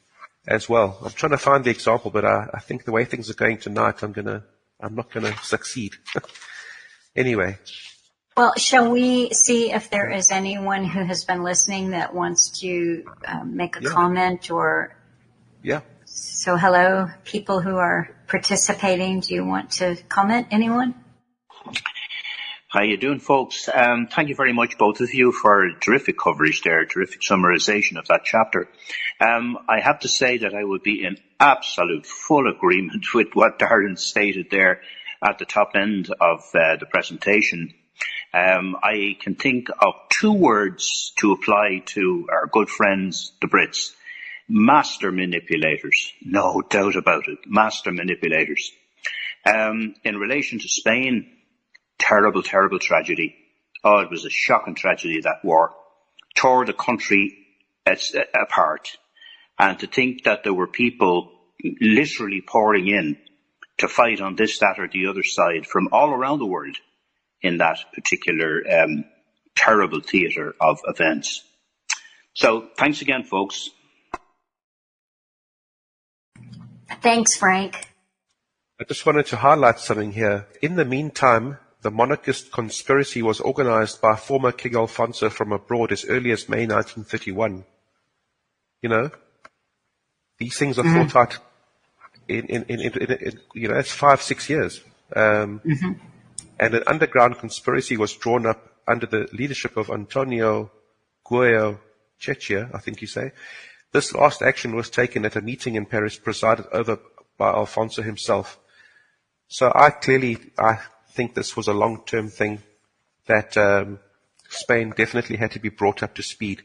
as well. I'm trying to find the example, but I think the way things are going tonight, I'm not gonna succeed. Anyway. Well, shall we see if there is anyone who has been listening that wants to make a comment or? Yeah. So hello, people who are participating. Do you want to comment, anyone? How you doing, folks? Thank you very much, both of you, for terrific coverage there, terrific summarization of that chapter. I have to say that I would be in absolute full agreement with what Darin stated there at the top end of the presentation. I can think of two words to apply to our good friends, the Brits. Master manipulators, no doubt about it, master manipulators. In relation to Spain, terrible, terrible tragedy. Oh, it was a shocking tragedy, that war. Tore the country apart. And to think that there were people literally pouring in to fight on this, that or the other side from all around the world in that particular terrible theatre of events. So thanks again, folks. Thanks, Frank. I just wanted to highlight something here. In the meantime, the monarchist conspiracy was organized by former King Alfonso from abroad as early as May 1931. You know, these things are thought out in it's 5-6 years. And an underground conspiracy was drawn up under the leadership of Antonio Guerrero Chechia, I think you say. This last action was taken at a meeting in Paris presided over by Alfonso himself. So I think this was a long-term thing that Spain definitely had to be brought up to speed.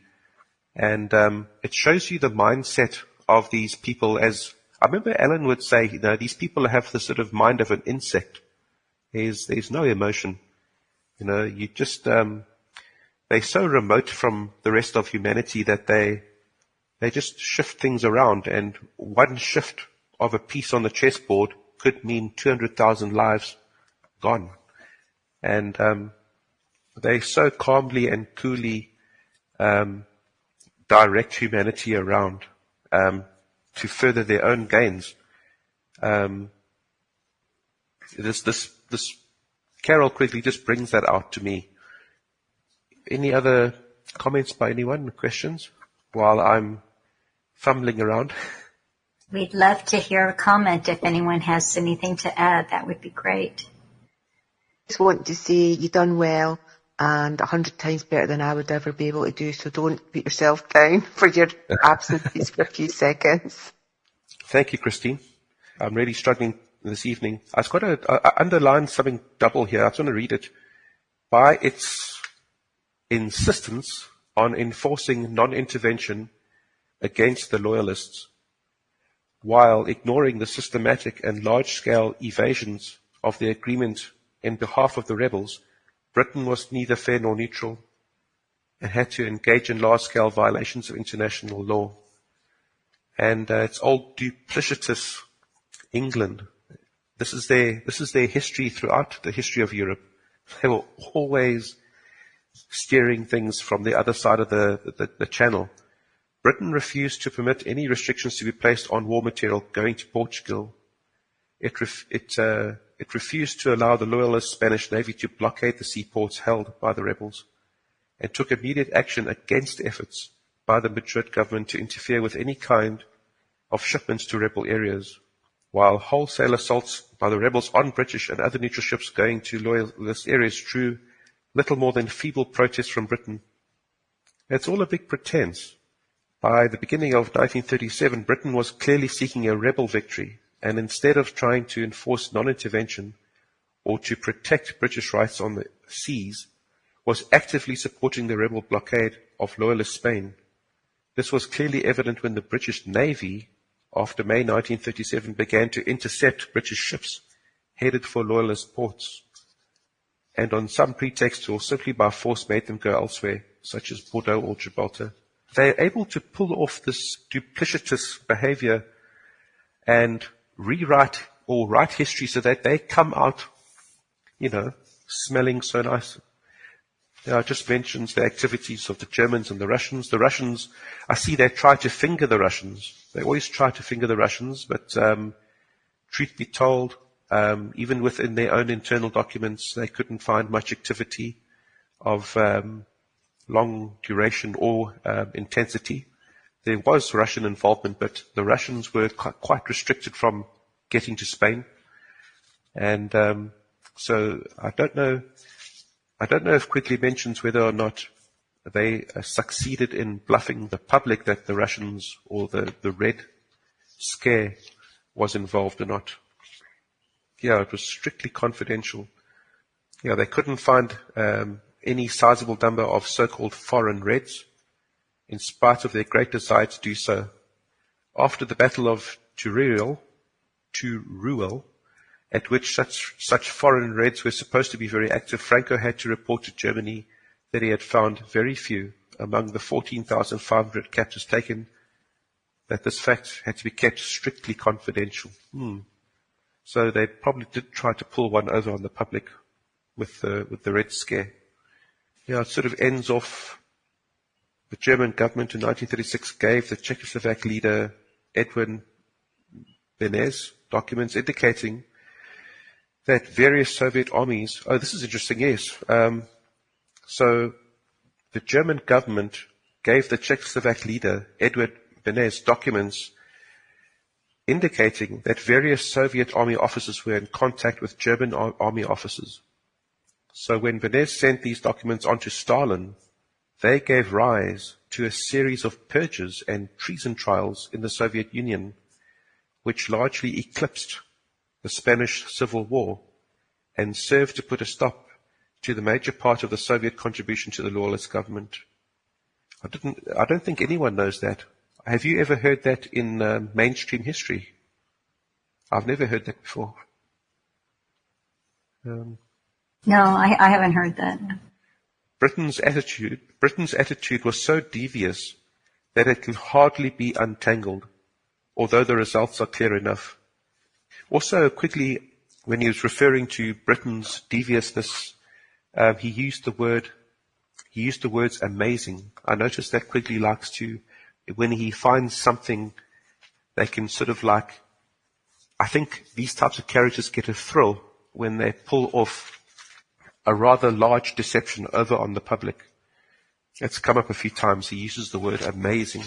And it shows you the mindset of these people. As I remember Alan would say, these people have the sort of mind of an insect. There's no emotion. You just, they're so remote from the rest of humanity that they just shift things around, and one shift of a piece on the chessboard could mean 200,000 lives gone. And they so calmly and coolly direct humanity around to further their own gains. This Carol Quigley just brings that out to me. Any other comments by anyone? Questions? While I'm fumbling around. We'd love to hear a comment if anyone has anything to add. That would be great. Just want to say you've done well and 100 times better than I would ever be able to do, so don't put yourself down for your absences for a few seconds. Thank you, Christine. I'm really struggling this evening. I've got to underline something double here. I just want to read it. By its insistence on enforcing non-intervention against the loyalists, while ignoring the systematic and large-scale evasions of the agreement in behalf of the rebels, Britain was neither fair nor neutral and had to engage in large-scale violations of international law. And it's old duplicitous England. This is their history throughout the history of Europe. They were always steering things from the other side of the channel. Britain refused to permit any restrictions to be placed on war material going to Portugal. It refused to allow the loyalist Spanish Navy to blockade the seaports held by the rebels, and took immediate action against efforts by the Madrid government to interfere with any kind of shipments to rebel areas, while wholesale assaults by the rebels on British and other neutral ships going to loyalist areas drew little more than feeble protest from Britain. It's all a big pretense. By the beginning of 1937, Britain was clearly seeking a rebel victory, and instead of trying to enforce non-intervention or to protect British rights on the seas, was actively supporting the rebel blockade of loyalist Spain. This was clearly evident when the British Navy, after May 1937, began to intercept British ships headed for loyalist ports, and on some pretext or simply by force made them go elsewhere, such as Bordeaux or Gibraltar. They are able to pull off this duplicitous behavior and rewrite or write history so that they come out, smelling so nice. I just mentioned the activities of the Germans and the Russians. The Russians, I see they try to finger the Russians. They always try to finger the Russians, but truth be told, even within their own internal documents, they couldn't find much activity of long duration or intensity. There was Russian involvement, but the Russians were quite restricted from getting to Spain. And so I don't know if Quigley mentions whether or not they succeeded in bluffing the public that the Russians or the Red Scare was involved or not. Yeah, it was strictly confidential. Yeah, they couldn't find any sizable number of so-called foreign Reds, in spite of their great desire to do so. After the Battle of Teruel, at which such foreign Reds were supposed to be very active, Franco had to report to Germany that he had found very few among the 14,500 captives taken, that this fact had to be kept strictly confidential. So they probably did try to pull one over on the public with the Red Scare. Yeah, it sort of ends off. The German government in 1936 gave the Czechoslovak leader Edwin Beneš documents indicating that various Soviet armies, this is interesting, yes. So the German government gave the Czechoslovak leader Edwin Beneš documents indicating that various Soviet army officers were in contact with German army officers. So when Beneš sent these documents on to Stalin, they gave rise to a series of purges and treason trials in the Soviet Union, which largely eclipsed the Spanish Civil War and served to put a stop to the major part of the Soviet contribution to the loyalist government. I don't think anyone knows that. Have you ever heard that in mainstream history? I've never heard that before. No, I haven't heard that. Britain's attitude was so devious that it can hardly be untangled, although the results are clear enough. Also, quickly, when he was referring to Britain's deviousness, he used the words amazing. I noticed that Quigley likes to, when he finds something, they can sort of like, I think these types of characters get a thrill when they pull off a rather large deception over on the public. It's come up a few times. He uses the word amazing.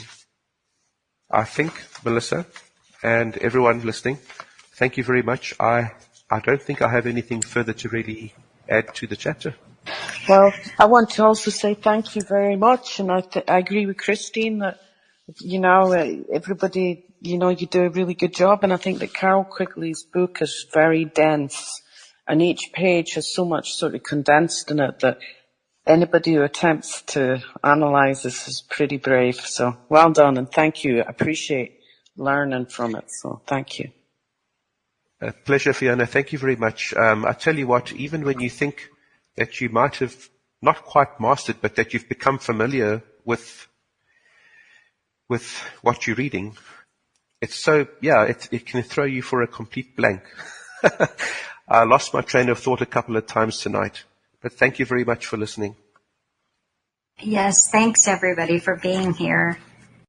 I think, Melissa, and everyone listening, thank you very much. I don't think I have anything further to really add to the chapter. Well, I want to also say thank you very much, and I agree with Christine that, everybody, you do a really good job, and I think that Carol Quigley's book is very dense, and each page has so much sort of condensed in it that anybody who attempts to analyse this is pretty brave. So well done, and thank you. I appreciate learning from it, so thank you. A pleasure, Fiona. Thank you very much. I tell you what, even when you think that you might have not quite mastered, but that you've become familiar with what you're reading, it's so, it can throw you for a complete blank. I lost my train of thought a couple of times tonight, but thank you very much for listening. Yes, thanks everybody for being here.